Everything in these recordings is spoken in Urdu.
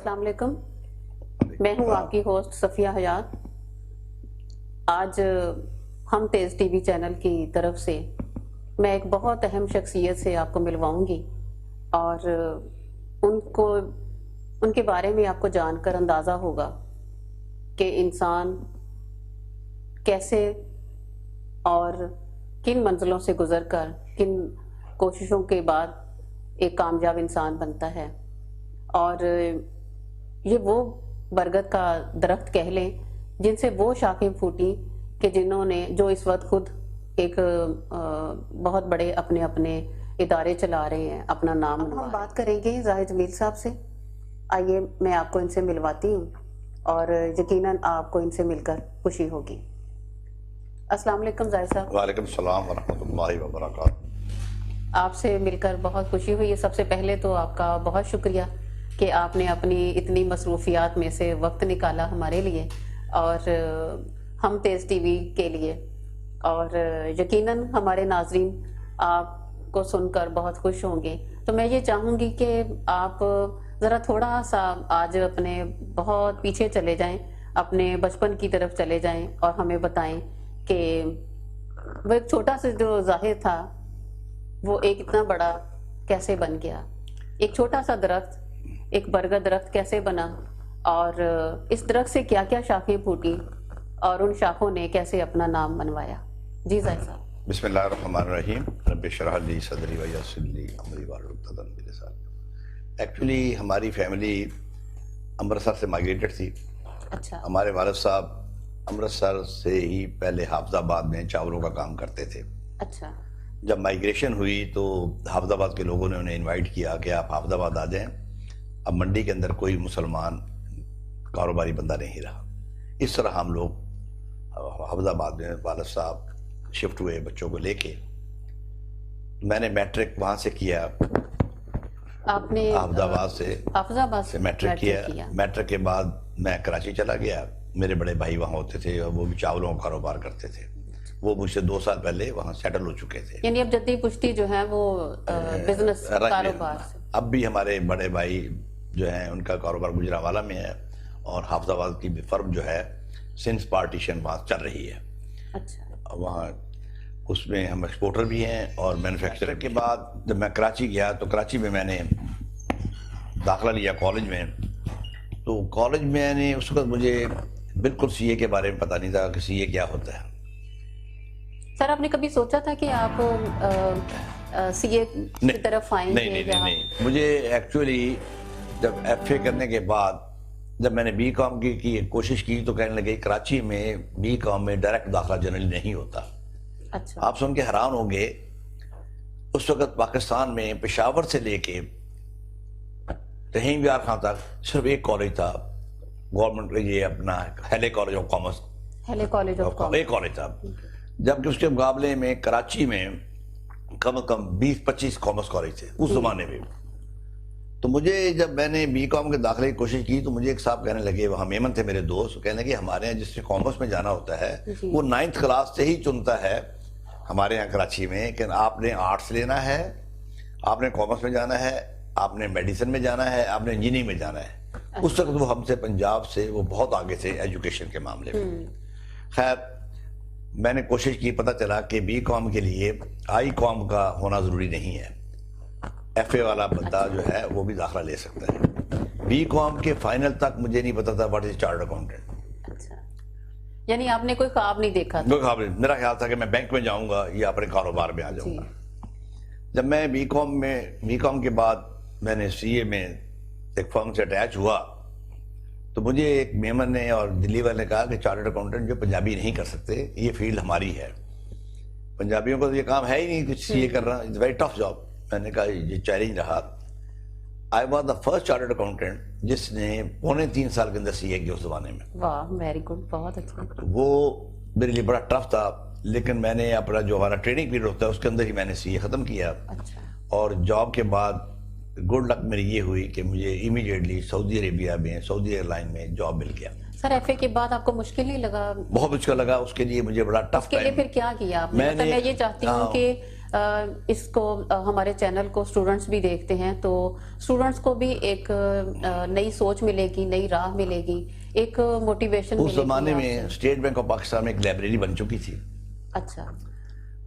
السلام علیکم، میں ہوں آپ کی ہوسٹ صفیہ حیات۔ آج ہم تیز ٹی وی چینل کی طرف سے میں ایک بہت اہم شخصیت سے آپ کو ملواؤں گی اور ان کے بارے میں آپ کو جان کر اندازہ ہوگا کہ انسان کیسے اور کن منزلوں سے گزر کر کن کوششوں کے بعد ایک کامیاب انسان بنتا ہے۔ اور یہ وہ برگد کا درخت کہہ لیں جن سے وہ شاخیں پھوٹی کہ جنہوں نے جو اس وقت خود ایک بہت بڑے اپنے ادارے چلا رہے ہیں، اپنا نام ہم بات کریں گے زاہد جمیل صاحب سے۔ آئیے میں آپ کو ان سے ملواتی ہوں اور یقیناً آپ کو ان سے مل کر خوشی ہوگی۔ السلام علیکم زاہد صاحب۔ وعلیکم السلام ورحمۃ اللہ وبرکاتہ۔ آپ سے مل کر بہت خوشی ہوئی ہے۔ سب سے پہلے تو آپ کا بہت شکریہ کہ آپ نے اپنی اتنی مصروفیات میں سے وقت نکالا ہمارے لیے اور ہم تیز ٹی وی کے لیے، اور یقیناً ہمارے ناظرین آپ کو سن کر بہت خوش ہوں گے۔ تو میں یہ چاہوں گی کہ آپ ذرا تھوڑا سا آج اپنے بہت پیچھے چلے جائیں، اپنے بچپن کی طرف چلے جائیں اور ہمیں بتائیں کہ وہ ایک چھوٹا سا جو ظاہر تھا وہ ایک اتنا بڑا کیسے بن گیا، ایک چھوٹا سا درخت، ایک برگد درخت کیسے بنا، اور اس درخت سے کیا کیا شاخیں پھوٹی اور ان شاخوں نے کیسے اپنا نام بنوایا۔ جی زاہد صاحب۔ بسم اللہ الرحمن الرحیم۔ رب اشرح لی صدری ویسر لی امری واحلل عقدۃ من لسانی۔ ایکچولی ہماری فیملی امرتسر سے مائگریٹڈ تھی۔ اچھا۔ ہمارے والد صاحب امرتسر سے ہی پہلے حافظ آباد میں چاولوں کا کام کرتے تھے۔ اچھا۔ جب مائگریشن ہوئی تو حافظ آباد کے لوگوں نے انہیں انوائٹ کیا کہ آپ حافظ آباد آ جائیں، اب منڈی کے اندر کوئی مسلمان کاروباری بندہ نہیں رہا۔ اس طرح ہم لوگ حافظ آباد میں والد صاحب شفٹ ہوئے بچوں کو لے کے۔ میں نے میٹرک وہاں سے کیا، آپ نے حافظ آباد سے میٹرک کیا۔ میٹرک کے بعد میں کراچی چلا گیا۔ میرے بڑے بھائی وہاں ہوتے تھے اور وہ بھی چاولوں کا کاروبار کرتے تھے۔ وہ مجھ سے 2 سال پہلے وہاں سیٹل ہو چکے تھے، یعنی اب جدی پشتی جو ہے وہ بزنس کاروبار سے۔ اب بھی ہمارے بڑے بھائی جو ہیں ان کا کاروبار گجرانوالہ میں ہے، اور حافظ آباد کی فرم جو ہے سنس پارٹیشن وہاں چل رہی ہے۔ اچھا۔ وہاں اس میں ہم ایکسپورٹر بھی ہیں اور مینوفیکچرر۔ کے بعد جب میں کراچی گیا تو کراچی میں نے داخلہ لیا کالج میں۔ تو کالج میں نے اس وقت مجھے بالکل سی اے کے بارے میں پتہ نہیں تھا کہ سی اے کیا ہوتا ہے۔ سر آپ نے کبھی سوچا تھا کہ آپ سی اے کی طرف آئیں گے؟ نہیں، مجھے ایکچولی جب ایف اے کرنے کے بعد جب میں نے بی کام کی کوشش کی تو کہنے لگے کراچی میں بی کام میں ڈائریکٹ داخلہ جنرلی نہیں ہوتا۔ اچھا۔ آپ سن کے حیران ہوں گے، اس وقت پاکستان میں پشاور سے لے کے رحیم یار خان تک صرف ایک کالج تھا گورنمنٹ، یہ اپنا ہیلے کالج آف کامرس، ایک کالج تھا، جبکہ اس کے مقابلے میں کراچی میں کم از کم 20-25 کامرس کالج تھے اس زمانے میں۔ تو مجھے جب میں نے بی کام کے داخلے کی کوشش کی تو مجھے ایک صاحب کہنے لگے، وہاں میمن تھے میرے دوست، کہنے لگے ہمارے یہاں جس نے کامرس میں جانا ہوتا ہے وہ 9th کلاس سے ہی چنتا ہے ہمارے یہاں کراچی میں کہ آپ نے آرٹس لینا ہے، آپ نے کامرس میں جانا ہے، آپ نے میڈیسن میں جانا ہے، آپ نے انجینئرنگ میں جانا ہے۔ اس وقت وہ ہم سے پنجاب سے وہ بہت آگے تھے ایجوکیشن کے معاملے میں۔ خیر میں نے کوشش کی، پتہ چلا کہ بی کام کے لیے آئی کام کا ہونا ضروری نہیں ہے، ایف اے والا بندہ جو ہے وہ بھی داخلہ لے سکتا ہے۔ بی کام کے فائنل تک مجھے نہیں پتا تھا واٹ از چارٹرڈ اکاؤنٹنٹ۔ اچھا، یعنی آپ نے کوئی خواب نہیں دیکھا تھا؟ میرا خیال تھا کہ میں بینک میں جاؤں گا یا اپنے کاروبار میں آ جاؤں گا۔ جب میں بی کام کے بعد میں نے سی اے میں ایک فرم سے اٹیچ ہوا تو مجھے ایک میمن نے اور دلی والے نے کہا کہ چارٹرڈ اکاؤنٹنٹ جو پنجابی نہیں کر سکتے، یہ فیلڈ ہماری ہے، پنجابیوں کو تو یہ کام ہے ہی نہیں کچھ سی اے کرنا، اٹس ویری ٹف جاب۔ میں نے کہا یہ چیلنج رہا۔ I was the first chartered accountant جس نے 3.25 سال کے اندر سی اے کیا اس زمانے میں۔ واہ، ویری گڈ، بہت اچھا۔ وہ میرے لیے بڑا ٹف تھا، لیکن میں نے اپنا جو ہمارا ٹریننگ پیریڈ ہوتا ہے اس کے اندر ہی میں نے سی اے ختم کیا۔ اور جاب کے بعد گڈ لک میری یہ ہوئی کہ مجھے امیڈیٹلی سعودی عربیہ میں سعودی ایئر لائن میں جاب مل گیا۔ سر ایف اے کے بعد آپ کو مشکل نہیں لگا؟ بہت مشکل لگا، اس کے لیے مجھے بڑا ٹف اس کے لیے پھر کیا کیا آپ نے؟ میں یہ چاہتی ہوں کہ اس کو ہمارے چینل کو اسٹوڈنٹس بھی دیکھتے ہیں تو اسٹوڈنٹس کو بھی ایک نئی سوچ ملے گی, نئی راہ ملے گی, ایک موٹیویشن ملے اس گی. زمانے میں اسٹیٹ بینک آف پاکستان میں ایک لائبریری بن چکی تھی. اچھا.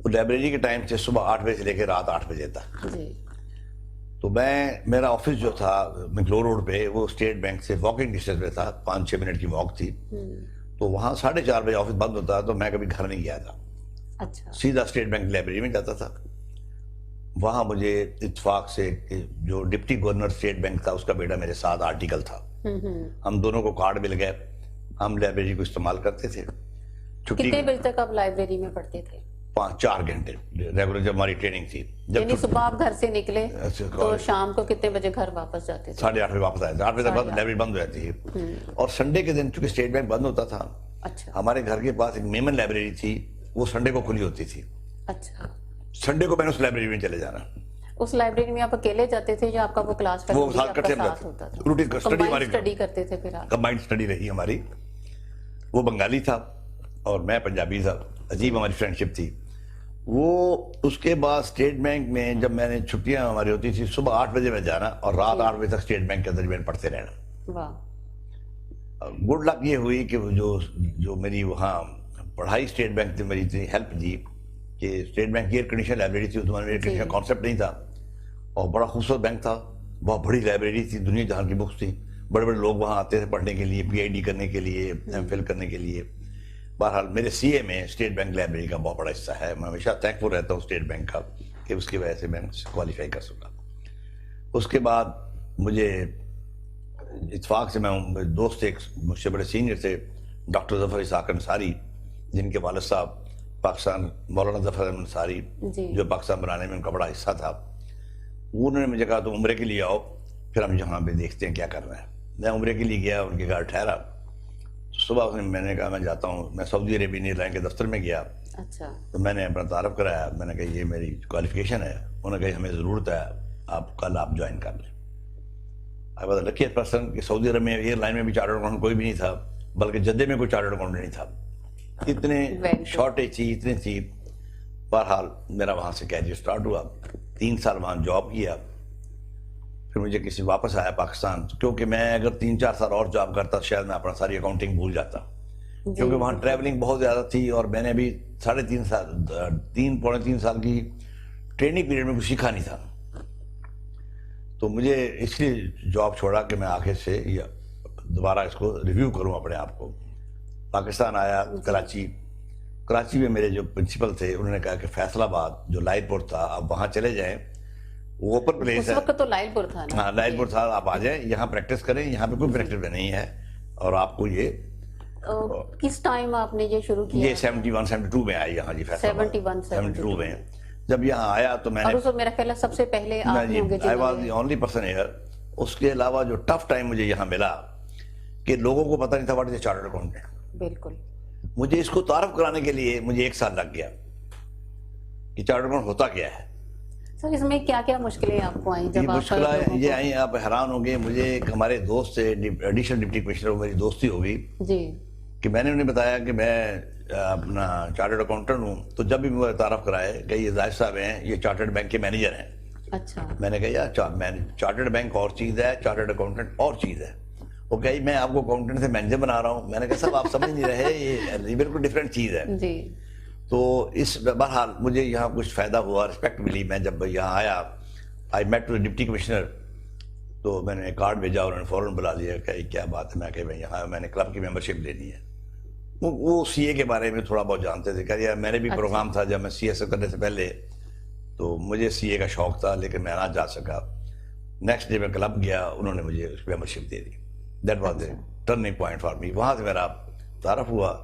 وہ لائبریری کے ٹائم سے صبح 8 بجے سے لے کے رات 8 بجے تک. جی. تو میرا آفس جو تھا مکلور روڈ پہ, وہ اسٹیٹ بینک سے واکنگ ڈسٹینس پہ تھا, 5-6 منٹ کی واک تھی. تو وہاں 4:30 بجے آفس بند ہوتا تو میں کبھی گھر نہیں گیا تھا. اچھا. سیدھا اسٹیٹ بینک لائبریری میں جاتا تھا. وہاں مجھے اتفاق سے جو ڈپٹی گورنر اسٹیٹ بینک تھا اس کا بیٹا میرے ساتھ آرٹیکل تھا. ہم دونوں کو کارڈ مل گئے, ہم لائبریری کو استعمال کرتے تھے. کتنے بجے تک آپ لائبریری میں پڑھتے تھے؟ 4 گھنٹے ریگولر, جب ہماری ٹریننگ تھی. یعنی صبح آپ گھر سے نکلے تو شام کو کتنے بجے گھر واپس جاتے تھے؟ 8:30 بجے واپس آئے تھے. 8 بجے تک لائبریری بند ہو جاتی ہے. اور سنڈے کے دن چونکہ اسٹیٹ بینک بند ہوتا تھا, اچھا, ہمارے گھر کے پاس ایک میمن لائبریری تھی, وہ سنڈے کو کھلی ہوتی تھی. اچھا. سنڈے کو میں نے اس لائبریری میں چلے جانا. اس لائبریری میں آپ اکیلے جاتے تھے یا آپ کا وہ کلاس فیلو وہ ساتھ کٹھے ہوتا تھا؟ روٹین اسٹڈی کرتے تھے پھر آپ؟ کمبائنڈ اسٹڈی رہی ہماری. وہ بنگالی تھا اور میں پنجابی تھا. عجیب ہماری فرینڈشپ تھی. وہ اس کے بعد اسٹیٹ بینک میں جب میں نے چھٹیاں ہماری ہوتی تھی, صبح 8 بجے میں جانا اور رات 8 بجے تک اسٹیٹ بینک کے اندر میں پڑھتے رہنا. واہ. گڈ لک یہ ہوئی کہ جو میری وہاں پڑھائی اسٹیٹ بینک نے میری اتنی ہیلپ دی کہ اسٹیٹ بینک کی ایئر کنڈیشن لائبریری تھی. اس زمانے میں ایئر کنڈیشن کانسیپٹ نہیں تھا اور بڑا خوبصورت بینک تھا. بہت بڑی لائبریری تھی, دنیا جہاں کی بکس تھی. بڑے بڑے لوگ وہاں آتے تھے پڑھنے کے لیے, PhD کرنے کے لیے, MPhil کرنے کے لیے. بہرحال میرے CA میں اسٹیٹ بینک لائبریری کا بہت بڑا حصہ ہے. میں ہمیشہ تھینکفل رہتا ہوں اسٹیٹ بینک کا کہ اس کی وجہ سے میں کوالیفائی کر سکا. اس کے بعد مجھے اتفاق سے میں دوست ایک مجھ سے بڑے سینئر تھے, ڈاکٹر ظفر اسحاق انصاری, جن کے والد صاحب پاکستان مولانا ظفر احمد انصاری جو پاکستان بنانے میں ان کا بڑا حصہ تھا. انہوں نے مجھے کہا تم عمرے کے لیے آؤ, پھر ہم یہاں پہ دیکھتے ہیں کیا کرنا ہے. میں عمرے کے لیے گیا, ان کے گھر ٹھہرا. صبح میں نے کہا میں جاتا ہوں. میں سعودی عربین ایئر لائن کے دفتر میں گیا. اچھا. تو میں نے اپنا تعارف کرایا. میں نے کہا یہ میری کوالیفیکیشن ہے. انہوں نے کہا ہمیں ضرورت ہے, آپ کل آپ جوائن کر لیں. آئی واز لکی پرسن کہ سعودی عرب میں ایئر لائن میں بھی چارٹرڈ اکاؤنٹنٹ کوئی بھی نہیں تھا, بلکہ جدے میں کوئی چارٹرڈ اکاؤنٹنٹ نہیں تھا. اتنے شارٹیج تھی, اتنی تھی. بہرحال میرا وہاں سے کیریئر سٹارٹ ہوا. 3 سال وہاں جاب کیا. پھر مجھے کسی واپس آیا پاکستان, کیونکہ میں اگر 3-4 سال اور جاب کرتا شاید میں اپنا ساری اکاؤنٹنگ بھول جاتا, کیونکہ وہاں ٹریولنگ بہت زیادہ تھی اور میں نے ابھی 3.5 سال کی ٹریننگ پیریڈ میں کچھ سیکھا نہیں تھا. تو مجھے اس لیے جاب چھوڑا کہ میں آخر سے دوبارہ اس کو ریویو کروں اپنے آپ کو. پاکستان آیا, کراچی میں میرے جو پرنسپل تھے انہوں نے کہا کہ فیصل آباد جو لائل پور تھا آپ وہاں چلے جائیں, وہ اوپن پلیس ہے. اس وقت تو لائل پور تھا نا. ہاں لائل پور تھا. آپ آ جائیں, یہاں پریکٹس کریں, یہاں پہ کوئی پریکٹس نہیں ہے اور آپ کو یہ. کس ٹائم آپ نے یہ شروع کیا؟ یہ 71-72 میں آئی یہاں جی. فیصل 72 میں جب یہاں آیا تو میں نے, میرا خیال ہے سب سے پہلے آپ ہوں گے. I was the only person here. اس کے علاوہ جو ٹف ٹائم مجھے یہاں ملا کہ لوگوں کو پتہ نہیں تھا what is a chartered accountant. بالکل. مجھے اس کو تعارف کرانے کے لیے مجھے 1 سال لگ گیا کہ چارٹرڈ اکاؤنٹ ہوتا کیا ہے. سر اس میں کیا کیا مشکلیں آپ کو آئیں؟ جب مشکلیں یہ آئیں, آپ حیران ہوں گے. مجھے ایک ہمارے دوست سے ایڈیشنل ڈپٹی کمشنر, میری دوستی ہو گئی جی, کہ میں نے انہیں بتایا کہ میں اپنا چارٹرڈ اکاؤنٹنٹ ہوں. تو جب بھی مجھے تعارف کرائے کہ یہ زاہد صاحب ہیں, یہ چارٹرڈ بینک کے مینیجر ہیں. اچھا. میں نے کہا یار چارٹرڈ بینک اور چیز ہے, چارٹرڈ اکاؤنٹنٹ اور چیز ہے. وہ کہی میں آپ کو اکاؤنٹنٹ سے مینیجر بنا رہا ہوں. میں نے کہا صاحب آپ سمجھ نہیں رہے, یہ بالکل ڈفرینٹ چیز ہے. جی. تو اس بہرحال مجھے یہاں کچھ فائدہ ہوا, رسپیکٹ ملی. میں جب یہاں آیا, آئی میٹ ود ڈپٹی کمشنر, تو میں نے کارڈ بھیجا, انہوں نے فوراً بلا لیا کہ کیا بات ہے. میں کہ میں یہاں میں نے کلب کی ممبرشپ لینی ہے. وہ CA کے بارے میں تھوڑا بہت جانتے تھے. کہہ یار میرے بھی پروگرام تھا جب میں CS کرنے سے پہلے, تو مجھے CA کا شوق تھا لیکن میں نہ جا سکا. نیکسٹ ڈے میں کلب گیا, انہوں نے مجھے اس ممبرشپ دے دی. That was a turning point for me. وہاں سے میرا تعارف ہوا.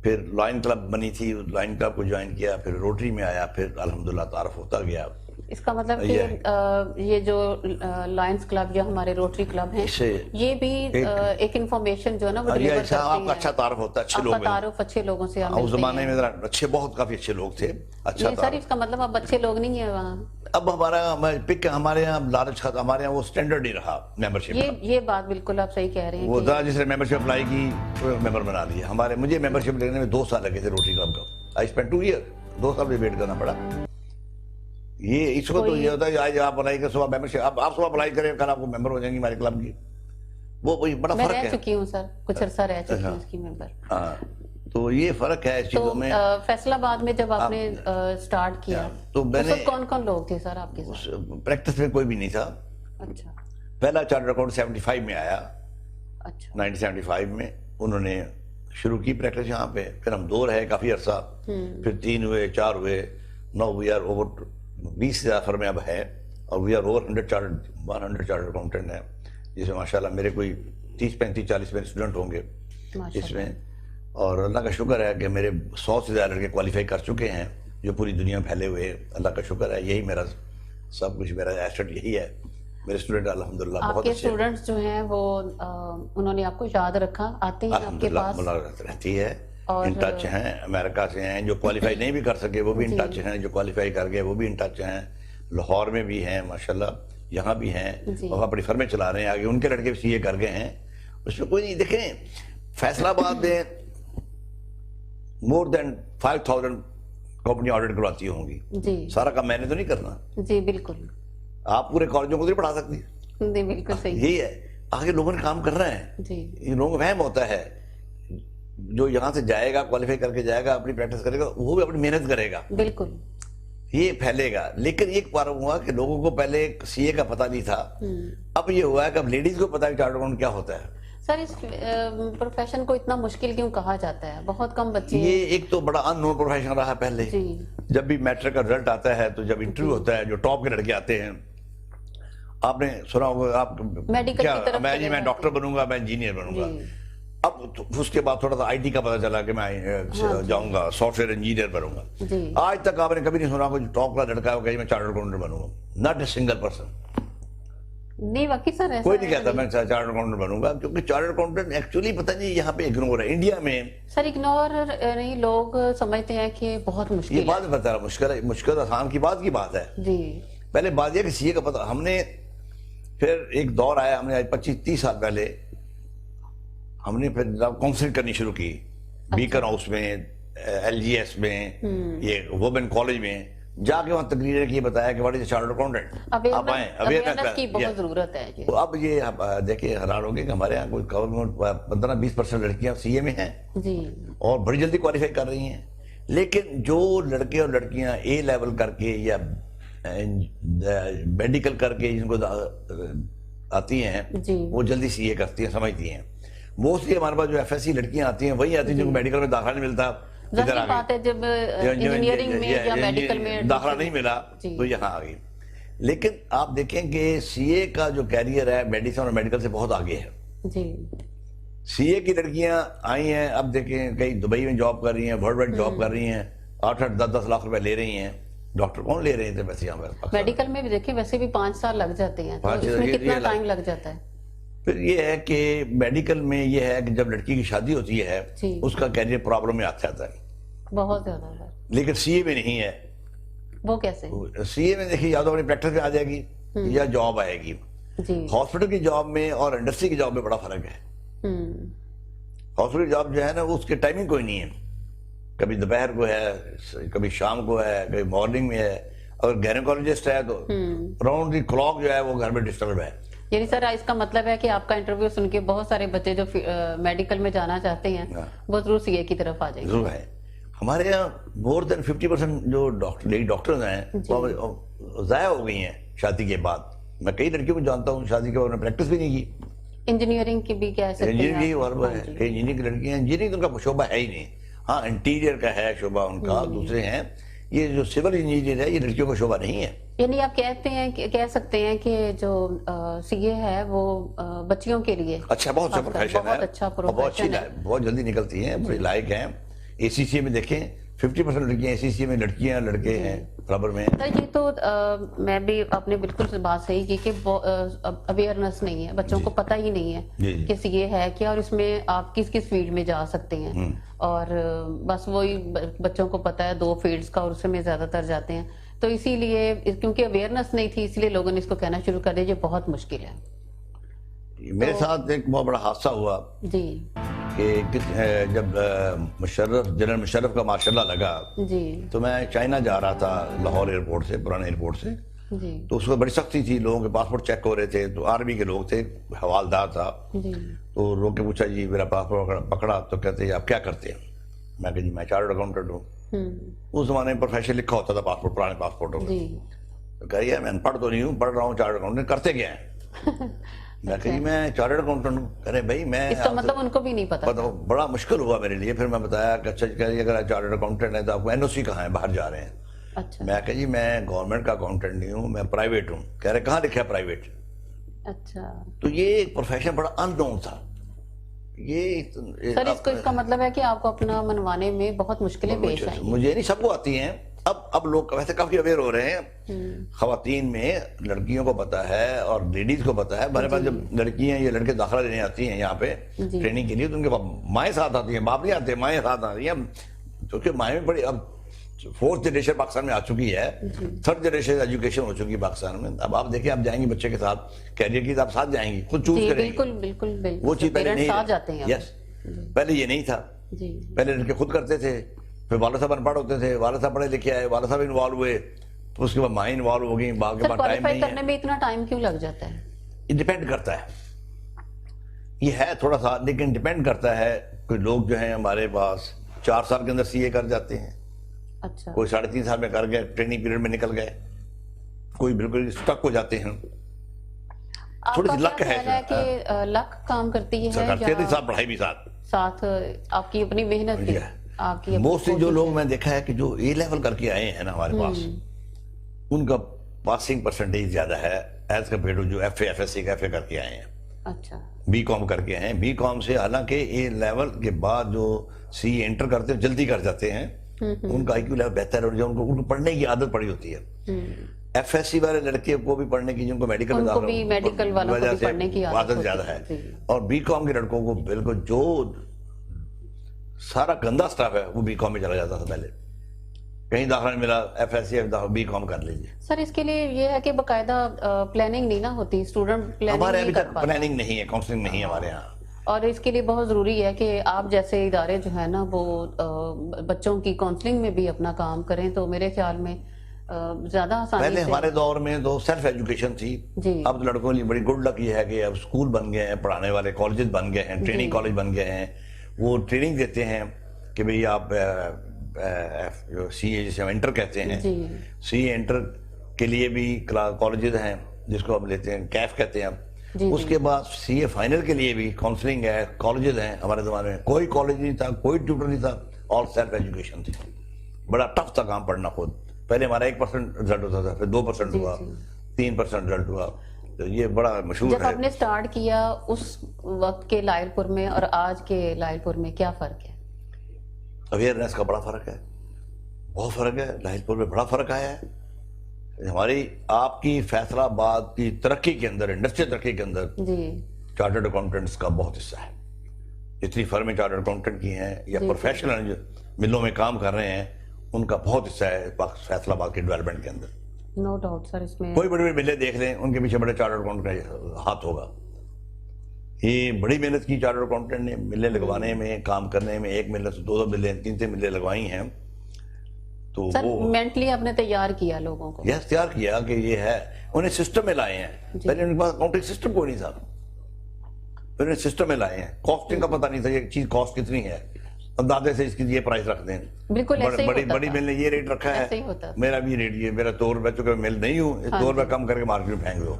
پھر لائن کلب بنی تھی, لائن کلب کو جوائن کیا, پھر روٹری میں آیا, پھر الحمدللہ تعارف ہوتا گیا. اس کا مطلب کہ یہ جو لائنز کلب یا ہمارے روٹری کلب ہیں, یہ بھی ایک انفارمیشن جو ہے نا وہ ڈیلیور کرتی ہیں. آپ کا اچھا تعارف ہوتا ہے, اچھے لوگ ہیں, تعارف اچھے لوگوں سے. اس زمانے میں ذرا اچھے, بہت کافی اچھے لوگ تھے. اچھا سر اس کا مطلب اب اچھے لوگ نہیں ہیں وہاں. اب ہمارے یہاں لالچ خط, ہمارے یہاں وہ اسٹینڈرڈ نہیں رہا ممبرشپ. یہ بات بالکل آپ صحیح کہہ رہے ہیں. وہ ذرا جس نے ممبرشپ اپلائی کی ممبر بنا دیا. مجھے ممبرشپ لینے میں 2 سال لگے تھے روٹری کلب کا. آئی اسپینڈ 2 ایئر, 2 سال بھی ویٹ کرنا پڑا. یہ اس کو تو یہ ہوتا ہے آج آپ اپلائی کریں صبح ممبرشپ، آپ صبح اپلائی کریں کل آپ کو ممبر ہو جائیں گی ہمارے کلب کی. وہ بڑا میں فرق رہ ہے. چکی ہوں سر، کچھ عرصہ رہ چکی ہوں اس کی ممبر. ہاں تو یہ فرق ہے اس تو چیزوں میں. فیصل آباد میں جب آپ نے سٹارٹ کیا تو میں اس نے وقت کون کون لوگ تھے سر آپ کے ساتھ؟ پریکٹس میں کوئی بھی نہیں تھا. اچھا پہلا چارٹر اکاؤنٹ 75 میں آیا، اچھا 1975 میں انہوں نے شروع کی پریکٹس یہاں پہ. پھر ہم 2 رہے کافی عرصہ، پھر 3 ہوئے، 4 ہوئے. نو وی آر اوور 20 سے زیادہ فرمیں اب ہے، اور we are over 100 charter accountant ہیں، جس میں ماشاء اللہ میرے کوئی 30-35-40 میرے اسٹوڈنٹ ہوں گے اس میں. اور اللہ کا شکر ہے کہ میرے 100 سے زیادہ لڑکے کوالیفائی کر چکے ہیں جو پوری دنیا میں پھیلے ہوئے. اللہ کا شکر ہے، یہی میرا سب کچھ، میرا ایسٹ یہی ہے. میرے اسٹوڈنٹ الحمدللہ آپ بہت کے اچھے ہیں. اسٹوڈنٹس جو ہیں وہ انہوں نے آپ کو یاد رکھا، آتے ہیں آپ کے الحمدللہ پاس؟ ملاقات رہتی ہے، ان ٹچ ہیں. امریکہ سے ہیں جو کوالیفائی نہیں بھی کر سکے وہ بھی ان ٹچ ہیں، جو کوالیفائی کر گئے وہ بھی ان ٹچ ہیں. لاہور میں بھی ہیں ماشاءاللہ، یہاں بھی ہیں، اور اپنی فرمیں چلا رہے ہیں. آگے ان کے لڑکے بھی CA کر گئے ہیں، اس میں کوئی نہیں. دیکھیں فیصل آباد میں مور دین 5000 کمپنی آڈٹ کرواتی ہوں گی. جی سارا کام میں نے تو نہیں کرنا. جی بالکل آپ پورے کالجوں کو نہیں پڑھا سکتی. جی بالکل صحیح. یہی ہے، آگے لوگوں نے کام کرنا ہے. جی ان لوگوں کو وہم ہوتا ہے جو یہاں سے جائے گا، کوالیفائی کر کے جائے گا، اپنی پریکٹس کرے گا، وہ بھی اپنی محنت کرے گا، بالکل. یہ پھیلے گا. لیکن ایک بار ہوا کہ لوگوں کو پہلے CA کا پتہ نہیں تھا، اب یہ ہوا ہے کہ اب لیڈیز کو پتہ ہے چارٹرڈ اکاؤنٹ کیا ہوتا ہے. سر اس پروفیشن کو اتنا مشکل کیوں کہا جاتا ہے؟ بہت کم بچے ہیں. یہ ایک تو بڑا ان نون پروفیشن رہا ہے پہلے. جی جب بھی میٹرک کا رزلٹ آتا ہے تو جب انٹرویو ہوتا ہے جو ٹاپ کے لڑکے آتے ہیں، آپ نے سنا ہوگا، آپ میڈیکل کیا کی طرف میں چلے میں جاتے ڈاکٹر بنوں گا، میں انجینئر بنوں گا. جی اب اس کے بعد تھوڑا سا IT کا پتہ چلا کہ میں جاؤں گا، سافٹ ویئر انجینئر بنوں گا. جی آج تک آپ نے کبھی نہیں سنا کوئی ٹاپ کا لڑکا ہے کہ میں چارٹرڈ اکاؤنٹنٹ بنوں گا. Not a single person. نہیں واقعی سر ایسا کوئی نہیں کہتا میں چارٹرڈ اکاؤنٹنٹ بنوں گا، کیونکہ چارٹرڈ اکاؤنٹنٹ ایکچولی پتہ نہیں یہاں پہ اگنور ہے. انڈیا میں سر اگنور نہیں، لوگ سمجھتے ہیں کہ بہت مشکل یہ بات بتا رہا، مشکل آسان کی بات ہے. جی پہلے بات یہ کہ CA کا پتہ ہم نے، پھر ایک دور آیا، ہم نے 25-30 سال پہلے ہم نے پھر کاؤنسلنگ کرنی شروع کی. بیکن ہاؤس میں، LGS میں، یہ وومن کالج میں جا کے وہاں تقریر کی بتایا کہ واٹ از چارٹرڈ اکاؤنٹنٹ. آپ آئیں، اویئرنیس کی بہت ضرورت ہے. تو اب یہ دیکھیں حیران ہو گئے کہ ہمارے یہاں کوئی 15-20% لڑکیاں CA میں ہیں جی اور بڑی جلدی کوالیفائی کر رہی ہیں. لیکن جو لڑکے اور لڑکیاں A لیول کر کے یا میڈیکل کر کے جن کو آتی ہیں جی وہ جلدی CA کرتی ہیں، سمجھتی ہیں. موسٹلی ہمارے پاس جو FSC لڑکیاں آتی ہیں وہی آتی ہیں جن کو میڈیکل میں داخلہ نہیں ملتا، ظاہر بات ہے جب انجینئرنگ میں یا میڈیکل میں داخلہ نہیں ملا تو یہاں آ گئی. لیکن آپ دیکھیں کہ CA کا جو کیریئر ہے میڈیسن اور میڈیکل سے بہت آگے ہے. جی CA کی لڑکیاں آئی ہیں، اب دیکھیں کئی دبئی میں جاب کر رہی ہیں، ورلڈ وائڈ جاب کر رہی ہیں، 8-10 لاکھ روپے لے رہی ہیں. ڈاکٹر کون لے رہے تھے ویسے یہاں پر؟ میڈیکل میں بھی دیکھیں ویسے بھی 5 سال لگ جاتے ہیں، تو اس میں کتنا ٹائم لگ جاتا ہے؟ پھر یہ ہے کہ میڈیکل میں یہ ہے کہ جب لڑکی کی شادی ہوتی ہے اس کا کیریئر پرابلم میں آتا جاتا ہے، بہت زیادہ ہے. لیکن CA میں نہیں ہے. وہ کیسے؟ CA میں دیکھیے یا تو اپنی پریکٹس میں آ جائے گی یا جاب آئے گی. جی ہاسپٹل کی جاب میں اور انڈسٹری کی جاب میں بڑا فرق ہے. ہاسپٹل کی جاب جو ہے نا اس کی ٹائمنگ کوئی نہیں ہے، کبھی دوپہر کو ہے، کبھی شام کو ہے، کبھی مارننگ میں ہے. اگر گائنیکالوجسٹ ہے تو راؤنڈ دی کلاک جو ہے وہ گھر میں ڈسٹرب ہے. یعنی سر اس کا مطلب ہے کہ آپ کا انٹرویو سن کے بہت سارے بچے جو میڈیکل میں جانا چاہتے ہیں وہ ضرور CA کی طرف آ جائیں گے. ضرور ہے. ہمارے یہاں مور دین 50% جو لیڈی ڈاکٹرز ہیں وہ ضائع ہو گئی ہیں شادی کے بعد. میں کئی لڑکیوں کو جانتا ہوں شادی کے بعد انہوں نے پریکٹس بھی نہیں کی. انجینئرنگ کی بھی کہہ سکتے ہیں، انجینئرنگ کئی انجینئرنگ کی لڑکیاں، انجینئرنگ ان کا شعبہ ہے ہی نہیں. ہاں انٹیریئر کا ہے شعبہ ان کا، دوسرے ہیں. یہ جو سول انجینئر ہے یہ لڑکیوں کا شعبہ نہیں ہے. یعنی آپ کہہ سکتے ہیں کہ جو CA ہے وہ بچیوں کے لیے اچھا بہت اچھا پروفیشن ہے، بہت اچھا پروفیشن ہے، بہت جلدی نکلتی ہیں، بڑی لائق ہیں. ACCA میں دیکھیں 50% لڑکیاں ACCA میں، لڑکیاں لڑکے ہیں برابر میں. یہ تو میں بھی، آپ نے بالکل بات صحیح کی کہ اویئرنیس نہیں ہے، بچوں کو پتہ ہی نہیں ہے کہ CA ہے کیا اور اس میں آپ کس کس فیلڈ میں جا سکتے ہیں. اور بس وہی بچوں کو پتہ ہے 2 فیلڈز کا اور اس میں زیادہ تر جاتے ہیں. تو اسی لیے کیونکہ اویئرنیس نہیں تھی اس لیے لوگوں نے اس کو کہنا شروع کر دیا یہ بہت مشکل ہے. میرے ساتھ ایک بہت بڑا حادثہ ہوا. جی کہ جب جنرل مشرف کا ماشاءاللہ لگا جی تو میں چائنا جا رہا تھا لاہور ایئرپورٹ سے، پرانے ایئرپورٹ سے. جی تو اس وقت بڑی سختی تھی، لوگوں کے پاسپورٹ چیک ہو رہے تھے. تو آرمی کے لوگ تھے، حوالدار تھا. جی تو روک کے پوچھا جی میرا پاسپورٹ پکڑا. تو کہتے ہیں آپ کیا کرتے ہیں؟ میں کہا جی میں چارٹرڈ اکاؤنٹنٹ ہوں. اس زمانے میں پروفیشن لکھا ہوتا تھا پاسپورٹ، پرانے پاسپورٹوں میں. جی تو کہہ رہی ہے میں ان پڑھ تو نہیں ہوں، پڑھ رہا ہوں چارٹرڈ اکاؤنٹنٹ. کرتے کیا ہیں؟ میں کہا جی میں چارٹرڈ اکاؤنٹنٹ ہوں. کہہ رہے بھائی میں اس کا مطلب ان کو بھی نہیں پتا. بڑا مشکل ہوا میرے لیے. پھر میں بتایا کہ اچھا کہہ رہی اگر آپ چارٹرڈ اکاؤنٹنٹ ہیں تو آپ کو NOC کہاں ہے، باہر جا رہے ہیں؟ اچھا میں کہا جی میں گورنمنٹ کا اکاؤنٹنٹ نہیں ہوں، میں پرائیویٹ ہوں. کہہ رہے کہاں لکھا ہے پرائیویٹ؟ اچھا تو یہ ایک پروفیشن بڑا ان نون تھا. یہ سر اس کا مطلب ہے کہ آپ کو اپنا منوانے میں بہت مشکلیں پیش آئیں. مجھے نہیں، سب کو آتی ہیں. اب لوگ ویسے کافی اویئر ہو رہے ہیں. خواتین میں لڑکیوں کو پتا ہے اور لیڈیز کو پتا ہے. ہمارے پاس جب لڑکیاں یا لڑکے داخلہ لینے آتی ہیں یہاں پہ ٹریننگ کے لیے تو ان کے مائیں ساتھ آتی ہیں، باپ نہیں آتے، مائیں ساتھ آتی ہیں. کیونکہ مائیں میں بڑی اب 4th جنریشن پاکستان میں آ چکی ہے، 3rd جنریشن ایجوکیشن ہو چکی ہے پاکستان میں. اب آپ دیکھیں، آپ جائیں گی بچے کے ساتھ کیریئر کی، آپ ساتھ جائیں گی، خود چوز کریں گی. بالکل بالکل بالکل وہ چیز پہلے نہیں ساتھ جاتے ہیں. یس پہلے یہ نہیں تھا. جی پہلے لڑکے خود کرتے تھے، پھر والد صاحب ان پڑھ ہوتے تھے، والد صاحب پڑھے لکھے آئے، والد صاحب انوالو ہوئے، تو اس کے بعد مائیں انوالو ہو گئی. باقی کے بعد ٹائم کوالیفائی نہیں کرنے ہے. میں اتنا ٹائم کیوں لگ جاتا ہے؟ یہ ڈیپینڈ کرتا ہے، یہ ہے تھوڑا سا، لیکن ڈیپینڈ کرتا ہے. کوئی لوگ جو ہیں ہمارے پاس 4 سال کے اندر CA کر جاتے ہیں، اچھا کوئی 3.5 سال میں کر گئے، ٹریننگ پیریڈ میں نکل گئے، کوئی بالکل اسٹک ہو جاتے ہیں. تھوڑی سی لک ہے کہ لک کام کرتی ہے کرتے تھے، ساتھ پڑھائی بھی ساتھ آپ کی اپنی محنت بھی، آپ کی موسٹلی جو لوگ میں دیکھا ہے کہ جو A لیول کر کے آئے ہیں نا ہمارے پاس، ان کا پاسنگ پرسنٹیج زیادہ ہے ایز کمپیئر ٹو جو FA FSC کا FA کر کے آئے ہیں، اچھا BCom کر کے آئے ہیں. BCom سے حالانکہ A لیول کے بعد جو CA انٹر کرتے ہیں جلدی کر جاتے ہیں، ان کا IQ لیول بہتر ہے، ان کو پڑھنے کی عادت پڑی ہوتی ہے. FSC والے لڑکے کو بھی پڑھنے کی، جن کو میڈیکل وجہ سے عادت زیادہ ہے. اور BCom کے لڑکوں کو بالکل جو سارا گندا سٹاف ہے وہ BCom میں چلا جاتا تھا. پہلے کہیں داخلہ نہیں ملا، FSC BCom کر لیجیے. سر اس کے لیے یہ ہے کہ باقاعدہ پلاننگ نہیں نہ ہوتی، اسٹوڈنٹ پلاننگ ہمارے ابھی تک پلاننگ نہیں ہے، کاؤنسلنگ نہیں ہے ہمارے یہاں. اور اس کے لیے بہت ضروری ہے کہ آپ جیسے ادارے جو ہے نا وہ بچوں کی کاؤنسلنگ میں بھی اپنا کام کریں. تو میرے خیال میں زیادہ آسانی پہلے ہمارے دور میں تو سیلف ایجوکیشن تھی. اب تو لڑکوں کے لیے بڑی گڈ لک یہ ہے کہ اب اسکول بن گئے ہیں، پڑھانے والے کالجز بن گئے ہیں، ٹریننگ کالج بن گئے ہیں. وہ ٹریننگ دیتے ہیں کہ بھئی آپ CA جسے ہم انٹر کہتے ہیں، CA انٹر کے لیے بھی کالجز ہیں جس کو ہم لیتے ہیں، کیف کہتے ہیں. اس کے بعد CA فائنل کے لیے بھی کاؤنسلنگ ہے، کالجز ہیں. ہمارے زمانے میں کوئی کالج نہیں تھا، کوئی ٹیوٹر نہیں تھا، اور سیلف ایجوکیشن تھی. بڑا ٹف تھا کام پڑھنا خود. پہلے ہمارا 1% رزلٹ ہوتا تھا، پھر 2% ہوا، 3% رزلٹ ہوا. تو یہ بڑا مشہور ہے. جب آپ نے سٹارٹ کیا اس وقت کے لائل پور میں اور آج کے لائل پور میں کیا فرق ہے؟ اویئرنیس کا بڑا فرق ہے، بہت فرق ہے. لائل پور میں بڑا فرق آیا ہے. ہماری آپ کی فیصلہ آباد کی ترقی کے اندر، انڈسٹری ترقی کے اندر چارٹرڈ اکاؤنٹنٹس کا بہت حصہ ہے. جتنی فرمیں چارٹرڈ اکاؤنٹنٹ کی ہیں یا پروفیشنل جو ملوں میں کام کر رہے ہیں، ان کا بہت حصہ ہے فیصل آباد کے ڈیولپمنٹ کے اندر. نو ڈاؤٹ سر. اس میں کوئی بڑی بڑی ملیں دیکھ لیں، ان کے پیچھے بڑے چارٹرڈ اکاؤنٹنٹ کا ہاتھ ہوگا. یہ بڑی محنت کی چارٹرڈ اکاؤنٹنٹ نے ملیں لگوانے میں، کام کرنے میں. 1 ملیں سے 2 ملیں، 3 ملیں لگوائی ہیں. تو سر وہ مینٹلی آپ نے تیار کیا لوگوں کو؟ یس، تیار کیا کہ یہ ہے. انہیں سسٹم میں لائے ہیں. پہلے ان کے پاس اکاؤنٹنگ سسٹم کوئی نہیں تھا، پھر انہیں سسٹم میں لائے ہیں. کاسٹنگ کا پتہ نہیں تھا یہ چیز کاسٹ کتنی ہے، اندازے سے اس کی یہ پرائس رکھ دیں. بالکل ایسے ہی ہوتا تھا. بڑی مل نے یہ ریٹ رکھا ہے، میرا بھی ریٹ یہ، میرا 2 روپے چونکہ مل نہیں ہوں، 2 روپے کم کر کے مارکیٹ میں پھینک دو.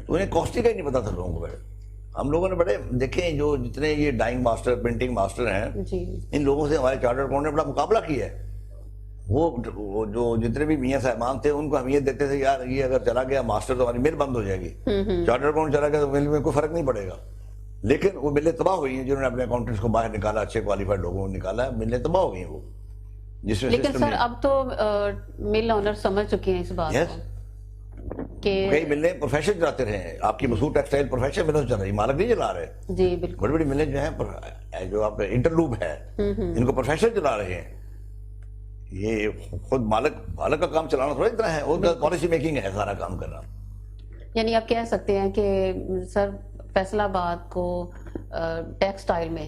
تو انہیں کاسٹنگ کا ہی نہیں پتا تھا لوگوں کو. ہم لوگوں نے بڑے دیکھیں، جو جتنے یہ ڈائنگ ماسٹر، پرنٹنگ ماسٹر ہیں، ان لوگوں سے ہمارے چارٹرڈ اکاؤنٹنٹ نے بڑا مقابلہ کیا ہے. وہ جو جتنے بھی میاں صاحبان تھے ان کو ہم یہ دیتے تھے، یار یہ اگر چلا گیا ماسٹر تو ہماری مل بند ہو جائے گی. چارٹرڈ اکاؤنٹ چلا گیا تو مل میں کوئی فرق نہیں پڑے گا. لیکن وہ ملیں تباہ ہوئی ہیں جنہوں نے اپنے اکاؤنٹنٹس کو باہر نکالا، اچھے کوالیفائڈ لوگوں کو نکالا. ملیں تباہ ہو گئی ہیں وہ، جس میں لیکن سر اب تو مل اونر سمجھ چکے ہیں اس بات کو کہ کئی ملیں پروفیشن چلاتے رہے ہیں. آپ کی مسعود ٹیکسٹائل پروفیشن ملیں چل رہی، مالک نہیں چلا رہے. جی بالکل. بڑی بڑی ملیں جو ہیں، جو آپ انٹرلوب ہے، ان کو پروفیشن چلا رہے ہیں. یہ خود مالک کا کام چلانا تھوڑا اتنا ہے، وہ پالیسی میکنگ ہے سارا کام کرنا. یعنی آپ کہہ سکتے ہیں کہ سر فیصل آباد کو ٹیکسٹائل میں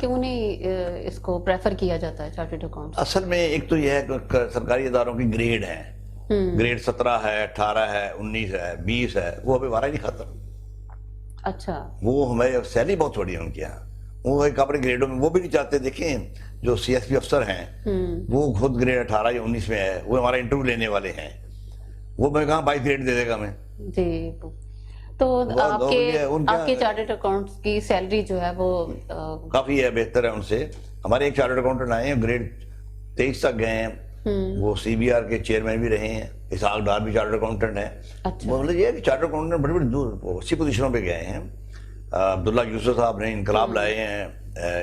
کیوں نہیں اس کو پریفر کیا جاتا ہے چارٹرڈ اکاؤنٹس؟ اصل میں ایک تو یہ ہے کہ سرکاری اداروں کی گریڈ ہیں, گریڈ 17 ہے, 18 ہے, 19 ہے, 20 ہے, وہ ابھی ہمارا نہیں کھاتا. اچھا, وہ ہمارے سیلری بہت بڑی ہے ان کے یہاں, وہ ایک اپنے گریڈوں میں وہ بھی نہیں چاہتے. دیکھیں جو سی ایس پی افسر ہیں وہ خود گریڈ 18 یا 19 میں ہے, وہ ہمارا انٹرویو لینے والے ہیں, وہ میں کہاں 22 گریڈ دے دے گا ہمیں. جی. تو آپ کے چارٹرڈ اکاؤنٹس کی سیلری جو ہے وہ کافی ہے, بہتر ہے ان سے. ہمارے ایک چارٹرڈ اکاؤنٹنٹ آئے ہیں, گریڈ 23 تک گئے ہیں, وہ سی بی آر کے چیئرمین بھی رہے ہیں, اسحاق ڈار بھی چارٹرڈ اکاؤنٹنٹ ہیں. مطلب یہ ہے کہ چارٹرڈ اکاؤنٹنٹ بڑی بڑی دور اچھی پوزیشنوں پہ گئے ہیں. عبداللہ یوسف صاحب نے انقلاب لائے ہیں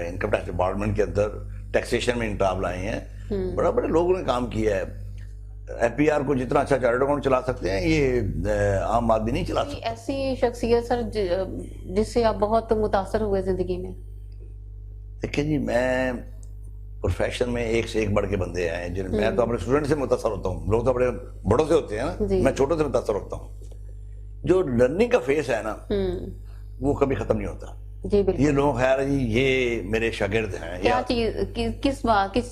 انکم ٹیکس ڈپارٹمنٹ کے اندر, ٹیکسیشن میں انقلاب لائے ہیں. بڑا بڑے لوگوں نے کام کیا ہے. ایف پی آر کو جتنا اچھا چارٹرڈ اکاؤنٹ چلا سکتے ہیں یہ عام آدمی نہیں چلا سکتا. ایسی شخصیت سر جس سے آپ بہت متاثر ہوئے زندگی میں؟ دیکھیں جی, میں پروفیشن میں ایک سے ایک بڑھ کے بندے آئے ہیں. میں تو اپنے اسٹوڈنٹ سے متاثر ہوتا ہوں, لوگ تو اپنے بڑوں سے ہوتے ہیں نا, میں چھوٹوں سے متاثر ہوتا ہوں. جو لرننگ کا فیس ہے نا وہ کبھی ختم نہیں ہوتا. جی بالکل. یہ لوگ خیر جی یہ میرے شاگرد ہیں, کیا چیز, کس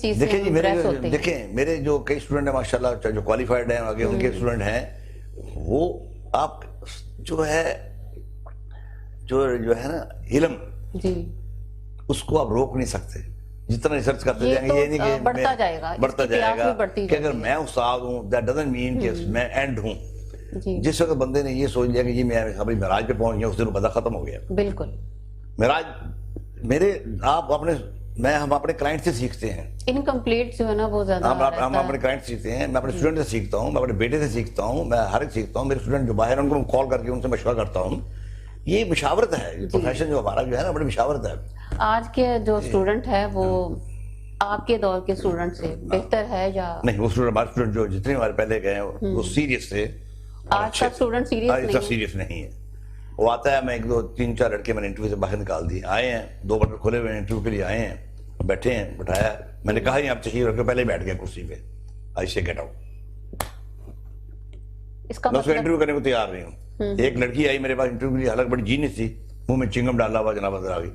چیز سے دیکھیں جی امپریس ہوتے ہیں؟ دیکھیں میرے جو کئی اسٹوڈنٹ ہیں ماشاءاللہ جو کوالیفائڈ ہیں, آگے ان کے اسٹوڈنٹ ہیں, وہ آپ جو ہے نا علم, جی اس کو آپ روک نہیں سکتے. جتنا ریسرچ کرتے جائیں گے یہ نہیں کہ بڑھتا جائے گا, بڑھتا جائے گا کہ اگر میں استاد ہوں دیٹ ڈزنٹ مین کہ میں اینڈ ہوں. جس وقت بندے نے یہ سوچ لیا کہ یہ میں ابھی معراج پہ پہنچ گیا, اس دن پتہ ختم ہو گیا. بالکل. معراج ہم اپنے کلائنٹ سے سیکھتے ہیں. انکمپلیٹ جو ہے نا وہ زیادہ ہم اپنے کلائنٹ سیکھتے ہیں. میں اپنے اسٹوڈنٹ سے سیکھتا ہوں, میں اپنے بیٹے سے سیکھتا ہوں, میں ہر ایک سیکھتا ہوں. میرے اسٹوڈنٹ جو باہر ہیں ان کو کال کر کے ان سے مشورہ کرتا ہوں. یہ مشاورت ہے, پروفیشن جو ہمارا جو ہے نا بڑی مشاورت ہے. آج کے جو اسٹوڈنٹ ہے وہ آپ کے دور کے اسٹوڈنٹ سے بہتر ہے یا نہیں؟ وہ اسٹوڈنٹ ہمارے اسٹوڈنٹ جو جتنے ہمارے پہلے گئے ہیں وہ سیریس تھے. آج کا اسٹوڈنٹ سیریس نہیں ہے. وہ آتا ہے, میں 1 2 3 4 لڑکے میں نے انٹرویو سے باہر نکال دیے, آئے ہیں 2 بٹن کھولے ہوئے انٹرویو کے لیے آئے ہیں, بیٹھے ہیں, بٹھایا, میں نے کہا ہی آپ تشریف رکھو, پہلے ہی بیٹھ گئے کرسی پہ, آئی سے گیٹ آؤٹ. میں اس کو انٹرویو کرنے کو تیار نہیں ہوں. ایک لڑکی آئی میرے پاس انٹرویو کے لیے, حالانکہ بڑی جینس تھی, منہ میں چنگم ڈالا ہوا جناب اندر آ گئی,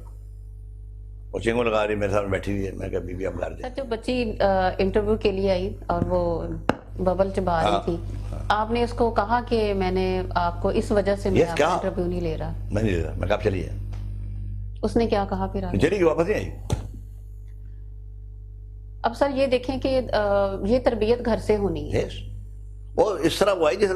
اور چنگم لگا رہی میرے سامنے بیٹھی ہوئی ہے. میں کہا بی بی آپ گھر جائیں. جو بچی انٹرویو کے لیے آئی اور وہ ببل چبا رہی تھی, آپ نے اس کو کہا کہ میں نے آپ کو اس وجہ سے میں انٹرویو نہیں لے رہا؟ میں نہیں لے رہا. میں کہا آپ چلیے. اس نے کیا کہا پھر؟ چلی گئی, واپس نہیں آئی. اب سر یہ دیکھیں کہ یہ تربیت گھر سے ہونی ہے. اور اس طرح وہ آئی جیسے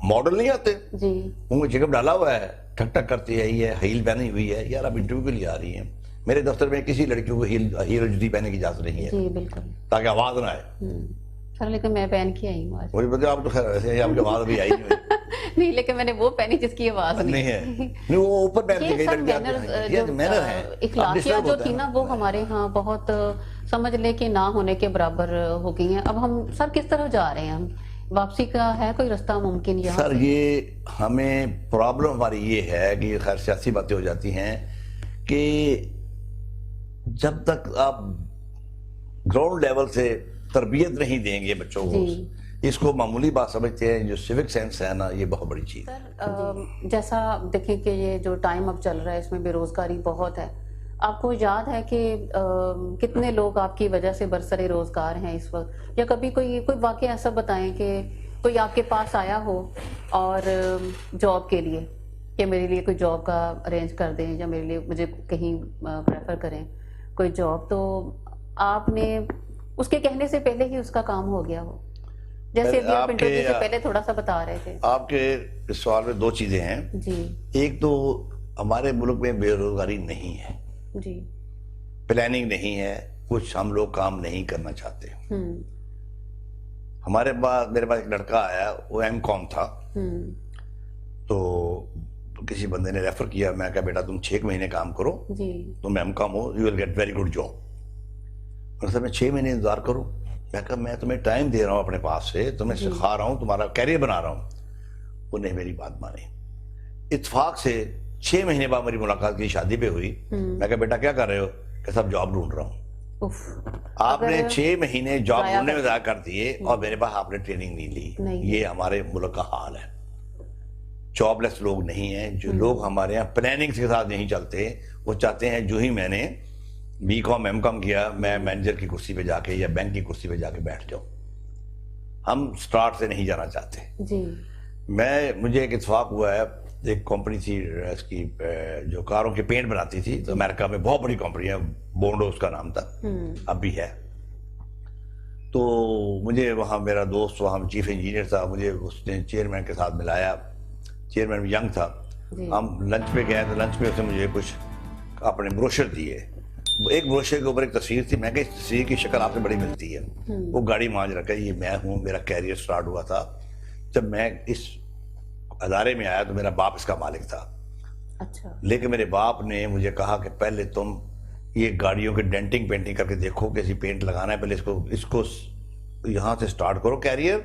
ماڈل نہیں آتے, جی منہ میں چنگم ڈالا ہوا ہے, ٹھک ٹھک کرتی آئی ہے, ہیل پہنی ہوئی ہے. یار آپ انٹرویو کے لیے آ رہی ہیں, میرے دفتر میں کسی لڑکیوں کو ہیل اور جوتی پہننے کی اجازت نہیں ہے. جی بالکل, تاکہ آواز نہ آئے. سر لیکن میں پہن کے آئی ہوں آج. مجھے پتا آپ تو خیر ویسے آپ کی آواز بھی آئی نہیں, لیکن میں نے وہ پہنی جس کی آواز نہیں ہے. نہیں, وہ اوپر پہنتی گئی. مینر ہے, اخلاقیات جو تھی نا وہ ہمارے ہاں بہت سمجھ لے کہ نہ ہونے کے برابر ہو گئی ہیں. اب ہم سر کس طرح جا رہے ہیں؟ ہم واپسی کا ہے کوئی رستہ ممکن یہاں؟ سر یہ ہمیں پرابلم ہماری یہ ہے کہ خیر سیاسی باتیں ہو جاتی ہیں کہ جب تک آپ گراؤنڈ لیول سے تربیت نہیں دیں گے بچوں کو, اس کو معمولی بات سمجھتے ہیں. جو سیوک سینس ہے نا یہ بہت بڑی چیز ہے. سر جیسا دیکھیں کہ یہ جو ٹائم اب چل رہا ہے اس میں بے روزگاری بہت ہے. آپ کو یاد ہے کہ کتنے لوگ آپ کی وجہ سے برسر روزگار ہیں اس وقت, یا کبھی کوئی واقعہ ایسا بتائیں کہ کوئی آپ کے پاس آیا ہو اور جاب کے لیے کہ میرے لیے کوئی جاب کا ارینج کر دیں یا میرے لیے مجھے کہیں پریفر کریں کوئی جاب, تو آپ نے اس کے کہنے سے پہلے ہی اس کا کام ہو گیا ہو, جیسے ابھی آپ انٹرویو سے پہلے تھوڑا سا بتا رہے تھے. آپ کے اس سوال میں 2 چیزیں ہیں. جی, ایک تو ہمارے ملک میں بے روزگاری نہیں ہے, جی پلاننگ نہیں ہے, کچھ ہم لوگ کام نہیں کرنا چاہتے. میرے پاس ایک لڑکا آیا, وہ ایم کام تھا, تو کسی بندے نے ریفر کیا. میں کہا بیٹا تم 6 مہینے کام کرو, تم ایم کام ہو, you will get very good job. میں 6 مہینے انتظار کروں. میں کہا میں تمہیں ٹائم دے رہا ہوں اپنے پاس سے, تمہیں سکھا رہا ہوں, تمہارا کیریئر بنا رہا ہوں. وہ نہیں میری بات مانی. اتفاق سے 6 مہینے بعد میری ملاقات کی, شادی پہ ہوئی. میں کہا بیٹا کیا کر رہے ہو؟ کہ صاحب جاب ڈھونڈ رہا ہوں. آپ نے 6 مہینے جاب ڈھونڈنے میں ضائع کر دیے اور میرے پاس آپ نے ٹریننگ نہیں لی. یہ ہمارے ملک کا حال ہے. جاب لیس لوگ نہیں ہیں. جو لوگ ہمارے یہاں پلاننگ کے ساتھ نہیں چلتے, وہ چاہتے ہیں جو ہی میں نے BCom M.Com کیا میں مینیجر کی کرسی پہ جا کے یا بینک کی کرسی پہ جا کے بیٹھ جاؤں. ہم سٹارٹ سے نہیں جانا چاہتے. جی. مجھے ایک اتفاق ہوا ہے, ایک کمپنی تھی اس کی جو کاروں کے پینٹ بناتی تھی, تو امریکہ میں بہت بڑی کمپنی ہے, بونڈو اس کا نام تھا, اب بھی ہے. تو مجھے وہاں میرا دوست وہاں چیف انجینئر تھا, مجھے اس نے چیئرمین کے ساتھ ملایا. چیئرمین ینگ تھا. ہم لنچ پہ گئے تو لنچ پہ اس نے مجھے کچھ اپنے بروشر دیے. ایک بروشر کے اوپر ایک تصویر تھی. میں کہ اس تصویر کی شکل آپ سے بڑی ملتی ہے. وہ گاڑی مانج رکھا, یہ میں ہوں, میرا کیریئر سٹارٹ ہوا تھا. جب میں اس ادارے میں آیا تو میرا باپ اس کا مالک تھا. اچھا. لیکن میرے باپ نے مجھے کہا کہ پہلے تم یہ گاڑیوں کی ڈینٹنگ پینٹنگ کر کے دیکھو کیسی پینٹ لگانا ہے, پہلے اس کو یہاں سے سٹارٹ کرو کیریئر,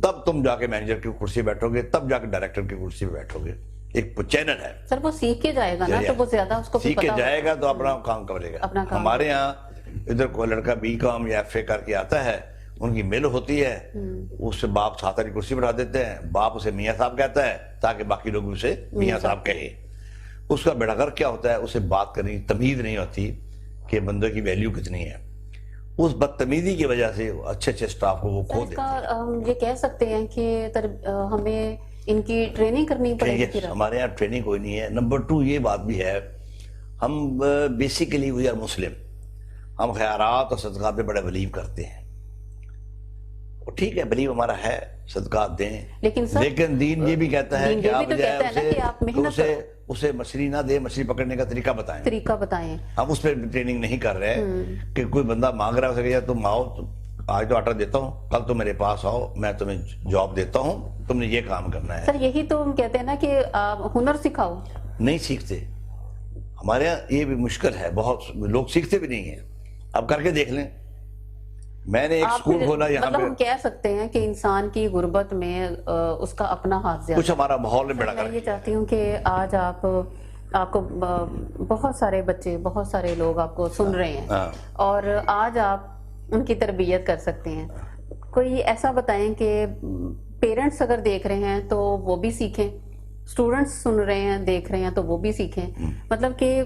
تب تم جا کے مینیجر کی کرسی بیٹھو گے, تب جا کے ڈائریکٹر کی کرسی پہ بیٹھو گے. ایک چینل ہے سر, وہ سیکھ کے جائے گا نا, تو وہ زیادہ اس کو سیکھ کے جائے گا تو اپنا کام کرے گا. ہمارے یہاں ادھر کوئی لڑکا BCom یا FA کر کے آتا ہے, ان کی مل ہوتی ہے, اس سے باپ ساتھ کی کرسی بٹھا دیتے ہیں, باپ اسے میاں صاحب کہتا ہے تاکہ باقی لوگ اسے میاں صاحب کہے. اس کا بیڑا غرق کیا ہوتا ہے, اسے بات کرنے کی تمیز نہیں ہوتی کہ بندے کی ویلیو کتنی ہے. اس بدتمیزی کی وجہ سے اچھے اچھے سٹاف کو وہ کھو دیتے ہیں. ہم یہ کہہ سکتے ہیں کہ ہمیں ان کی ٹریننگ کرنی پڑے گی. ہمارے یہاں ٹریننگ کوئی نہیں ہے. نمبر 2 یہ بات بھی ہے, ہم بیسیکلی وی آر مسلم, ہم خیرات اور صدقات پہ بڑے بلیو کرتے ہیں. ٹھیک ہے, بلیو ہمارا ہے, صدقات دیں, لیکن دین یہ بھی کہتا ہے کہ آپ اسے مچھلی نہ دے, مچھلی پکڑنے کا طریقہ بتائیں. ہم اس پہ ٹریننگ نہیں کر رہے کہ کوئی بندہ مانگ رہا ہے تم آؤ, آج تو آٹا دیتا ہوں, کل تو میرے پاس آؤ, میں تمہیں جاب دیتا ہوں, تم نے یہ کام کرنا ہے. سر یہی تو ہم کہتے ہیں نا کہ ہنر سکھاؤ. نہیں سیکھتے ہمارے یہاں, یہ بھی مشکل ہے, بہت لوگ سیکھتے بھی نہیں ہیں. اب کر کے دیکھ لیں, میں نے ایک سکول کھولا یہاں پہ. ہم کہہ سکتے ہیں کہ انسان کی غربت میں اس کا اپنا ہاتھ زیادہ. کچھ ہمارا ماحول میں بڑا کر. میں یہ چاہتی ہوں کہ آج آپ کو بہت سارے بچے, بہت سارے لوگ آپ کو سن رہے ہیں, اور آج آپ ان کی تربیت کر سکتے ہیں. کوئی ایسا بتائیں کہ پیرنٹس اگر دیکھ رہے ہیں تو وہ بھی سیکھیں, اسٹوڈنٹس سن رہے ہیں دیکھ رہے ہیں تو وہ بھی سیکھیں. مطلب کہ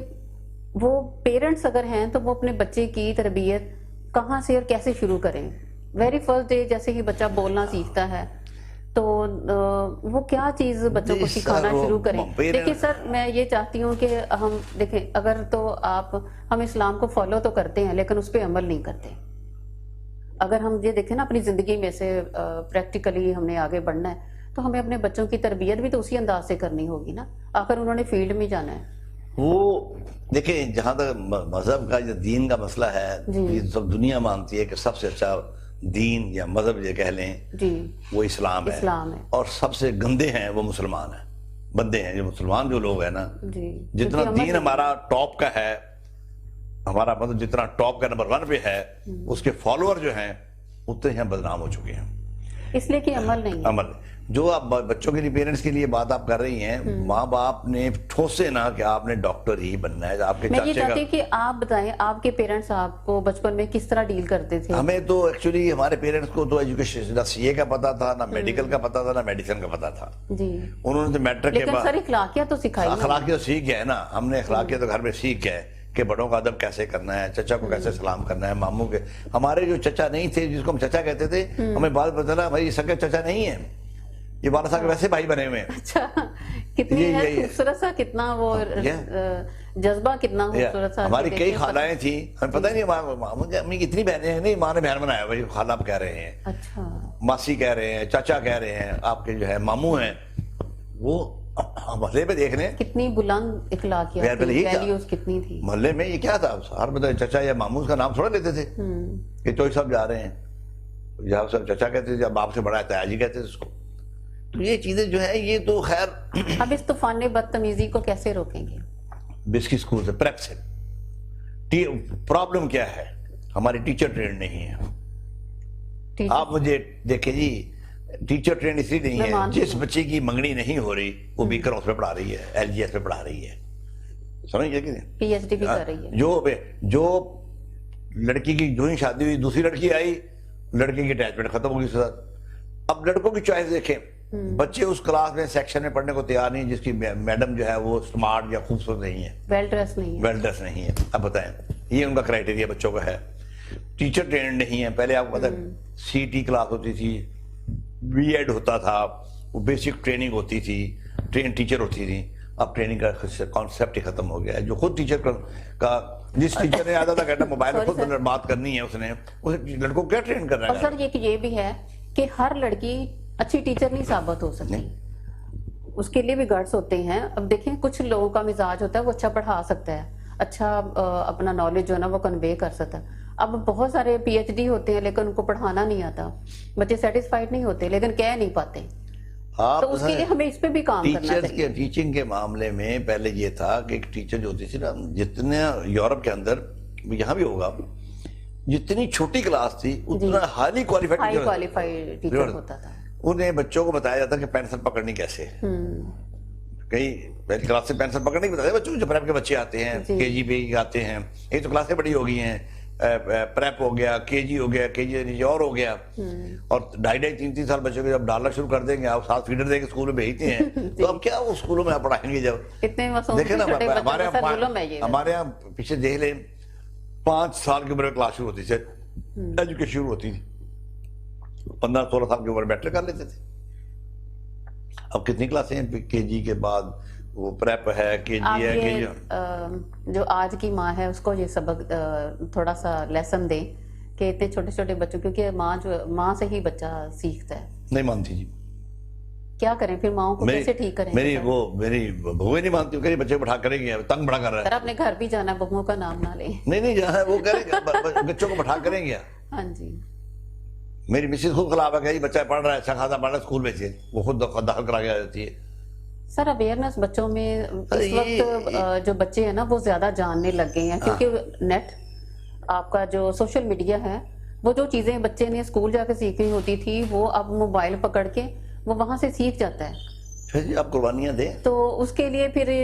وہ پیرنٹس اگر ہیں تو وہ اپنے بچے کی تربیت کہاں سے اور کیسے شروع کریں. ویری فرسٹ ڈے جیسے ہی بچہ بولنا سیکھتا ہے تو وہ کیا چیز بچوں کو سکھانا شروع کریں. دیکھیں سر, میں یہ چاہتی ہوں کہ ہم دیکھیں, اگر تو ہم اسلام کو فالو تو کرتے ہیں لیکن اس پہ عمل نہیں کرتے. اگر ہم یہ دیکھیں نا اپنی زندگی میں سے پریکٹیکلی ہم نے آگے بڑھنا ہے تو ہمیں اپنے بچوں کی تربیت بھی تو اسی انداز سے کرنی ہوگی نا, آخر انہوں نے فیلڈ میں جانا ہے. وہ دیکھیں, جہاں تک مذہب کا یا دین کا مسئلہ ہے, یہ سب دنیا مانتی ہے کہ سب سے اچھا دین یا مذہب یہ کہہ لیں وہ اسلام ہے, اور سب سے گندے ہیں وہ مسلمان ہیں, بندے ہیں جو مسلمان جو لوگ ہیں نا. جتنا دین ہمارا ٹاپ کا ہے, ہمارا مطلب جتنا ٹاپ کا نمبر 1 پہ ہے, اس کے فالوور جو ہیں اتنے ہم بدنام ہو چکے ہیں, اس لیے کہ عمل نہیں. عمل جو آپ بچوں کے لیے, پیرنٹس کے لیے بات آپ کر رہی ہیں, ماں باپ نے ٹھوسے نا کہ آپ نے ڈاکٹر ہی بننا ہے. آپ کے میں یہ چاہتی ہوں کہ آپ بتائیں آپ کے پیرنٹس آپ کو بچپن میں کس طرح ڈیل کرتے تھے. ہمیں تو ایکچولی ہمارے پیرنٹس کو تو ایجوکیشن نہ CA کا پتا تھا, نہ میڈیکل کا پتا تھا, نہ میڈیسن کا پتا تھا. انہوں نے تو میٹرک کے بعد اخلاقیات تو سکھائی. اخلاقیات تو سیکھ گئے نا, ہم نے اخلاقیات تو گھر میں سیکھ گئے کہ بڑوں کا ادب کیسے کرنا ہے, چچا کو کیسے سلام کرنا ہے, ماموں کے. ہمارے جو چچا نہیں تھے جس کو ہم چچا کہتے تھے, ہمیں بات پتہ چلا بھائی یہ سگے چچا نہیں ہے, یہ والا صاحب ویسے بھائی بنے ہوئے ہیں. اچھا, کتنی خوبصورت سا, کتنا وہ جذبہ, کتنا خوبصورت سا. ہماری کئی خالائیں تھیں, ہمیں پتہ نہیں امی کی اتنی بہنیں ہیں, نہیں ماں نے بہن بنایا بھائی, خالہ آپ کہہ رہے ہیں, اچھا ماسی کہہ رہے ہیں, چاچا کہہ رہے ہیں, آپ کے جو ہے ماموں ہیں, وہ محلے پہ دیکھ لیں کتنی بلند اخلاقیات, ویلیوز کتنی تھی. محلے میں یہ کیا تھا, ہر بندہ چچا یا ماموں کا نام تھوڑا لیتے تھے کہ چوئی صاحب جا رہے ہیں, جہاں صاحب چچا کہتے تھے, جب باپ سے بڑا ہے تاجی کہتے تھے اس کو. تو یہ چیزیں جو ہیں یہ تو خیر. اب اس طوفان بدتمیزی کو کیسے روکیں گے؟ بیسک اسکول سے, پریپ سے. پرابلم کیا ہے, ہماری ٹیچر ٹرینڈ نہیں ہے. آپ مجھے دیکھیں جی, ٹیچر ٹرینڈ اس لیے نہیں ہے, جس بچے کی منگنی نہیں ہو رہی وہ بیکر ہاؤس پہ پڑھا رہی ہے, LGS پہ پڑھا رہی ہے, سمجھ گئے کہ PhD بھی کر رہی ہے. جو لڑکی کی جو ہی شادی ہوئی, دوسری لڑکی آئی, لڑکے کی اٹیچمنٹ ختم ہوگی اس کے ساتھ. اب لڑکوں کی چوائس دیکھیں, بچے اس کلاس میں سیکشن میں پڑھنے کو تیار نہیں جس کی میڈم جو ہے وہ اسمارٹ یا خوبصورت نہیں ہے, ویل ڈریس نہیں ہے, ویل ڈریس نہیں ہے. اب بتائیں, یہ ان کا کرائٹیریا بچوں کا ہے. ٹیچر ٹرینڈ نہیں ہے. پہلے آپ کو پتا سی ٹی کلاس ہوتی تھی, بی ایڈ ہوتا تھا, وہ بیسک ٹریننگ ہوتی تھی, ٹرین ٹیچر ہوتی تھی. اب ٹریننگ کا کانسیپٹ ہی ختم ہو گیا ہے. جو خود ٹیچر کا جس ٹیچر نے آدھا گھنٹہ موبائل میں خود بات کرنی ہے, اس نے اس لڑکوں کو کیا ٹرین کر رہا اور ہے. سر یہ بھی ہے کہ ہر لڑکی اچھی ٹیچر نہیں ثابت ہو سکتی, اس کے لیے بھی گارڈز ہوتے ہیں. اب دیکھیں کچھ لوگوں کا مزاج ہوتا ہے وہ اچھا پڑھا سکتا ہے, اچھا اپنا نالج جو ہے نا وہ کنوے کر سکتا ہے. اب بہت سارے پی ایچ ڈی ہوتے ہیں لیکن ان کو پڑھانا نہیں آتا, بچے سیٹسفائیڈ نہیں ہوتے لیکن کہہ نہیں پاتے. تو اس کے لیے ہمیں اس پہ بھی کام کرنا چاہیے. ٹیچنگ کے معاملے میں پہلے یہ تھا کہ ایک ٹیچر جو ہوتی تھی نا, جتنے یورپ کے اندر, یہاں بھی ہوگا, جتنی چھوٹی کلاس تھی اتنا ہائی کوالیفائڈ ٹیچر ہوتا تھا. انہیں بچوں کو بتایا جاتا کہ پینسل پکڑنی کیسے. کئی پہلی کلاس سے پینسل پکڑنے کی بتایا بچوں کو. جو پریپ کے بچے آتے ہیں, کے جی پہ آتے ہیں, ایک تو کلاسیں بڑی ہو گئی ہیں, پریپ ہو گیا, کے جی ہو گیا, کے جی نیچے اور ہو گیا, اور 2.5-3 سال بچوں کو جب ڈالنا شروع کر دیں گے, آپ 7 فیڈر دے کے اسکول میں بھیجتے ہیں, تو اب کیا وہ اسکولوں میں آپ پڑھائیں گے. جب دیکھیں نا ہمارے یہاں پیچھے دیکھ لیں, 5 سال کی عمر میں کلاس شروع ہوتی تھی, ایجوکیشن شروع ہوتی تھی, 15-16 سال کی عمر میٹرک کر لیتے تھے. اب کتنی کلاسیں ہیں کے جی کے بعد, وہ پریپ ہے, کے جی ہے, کے جی. جو آج کی ماں ہے اس کو یہ سبق تھوڑا سا لیسن دیں کہ اتنے چھوٹے چھوٹے بچوں, کیونکہ ماں سے ہی بچہ سیکھتا ہے. نہیں مانتی جی. کیا کریں پھر, ماؤں کو کیسے ٹھیک کریں؟ میری بہو نہیں مانتی, وہ کہہ رہی بچے بٹھا کریں گے, تنگ بڑا کر رہا ہے. سر اپنے گھر بھی جانا, بہوؤں کا نام نہ لیں. نہیں جہاں وہ کہہ رہے بچوں کو بٹھا کریں گے. ہاں جی. میری مسز خود خلاف ہے کہ بچہ پڑھ رہا ہے, اچھا خاصا پڑھ رہا ہے, اسکول میں سے وہ خود داخل کرا کے آ جاتی ہے. سر اویئرنیس بچوں میں اس وقت جو بچے ہیں نا وہ زیادہ جاننے لگ گئے ہیں, کیونکہ نیٹ آپ کا جو سوشل میڈیا ہے, وہ جو چیزیں بچے نے اسکول جا کے سیکھنی ہوتی تھی وہ اب موبائل پکڑ کے وہ وہاں سے سیکھ جاتا ہے. پھر جی آپ قربانیاں دیں. تو اس کے لیے پھر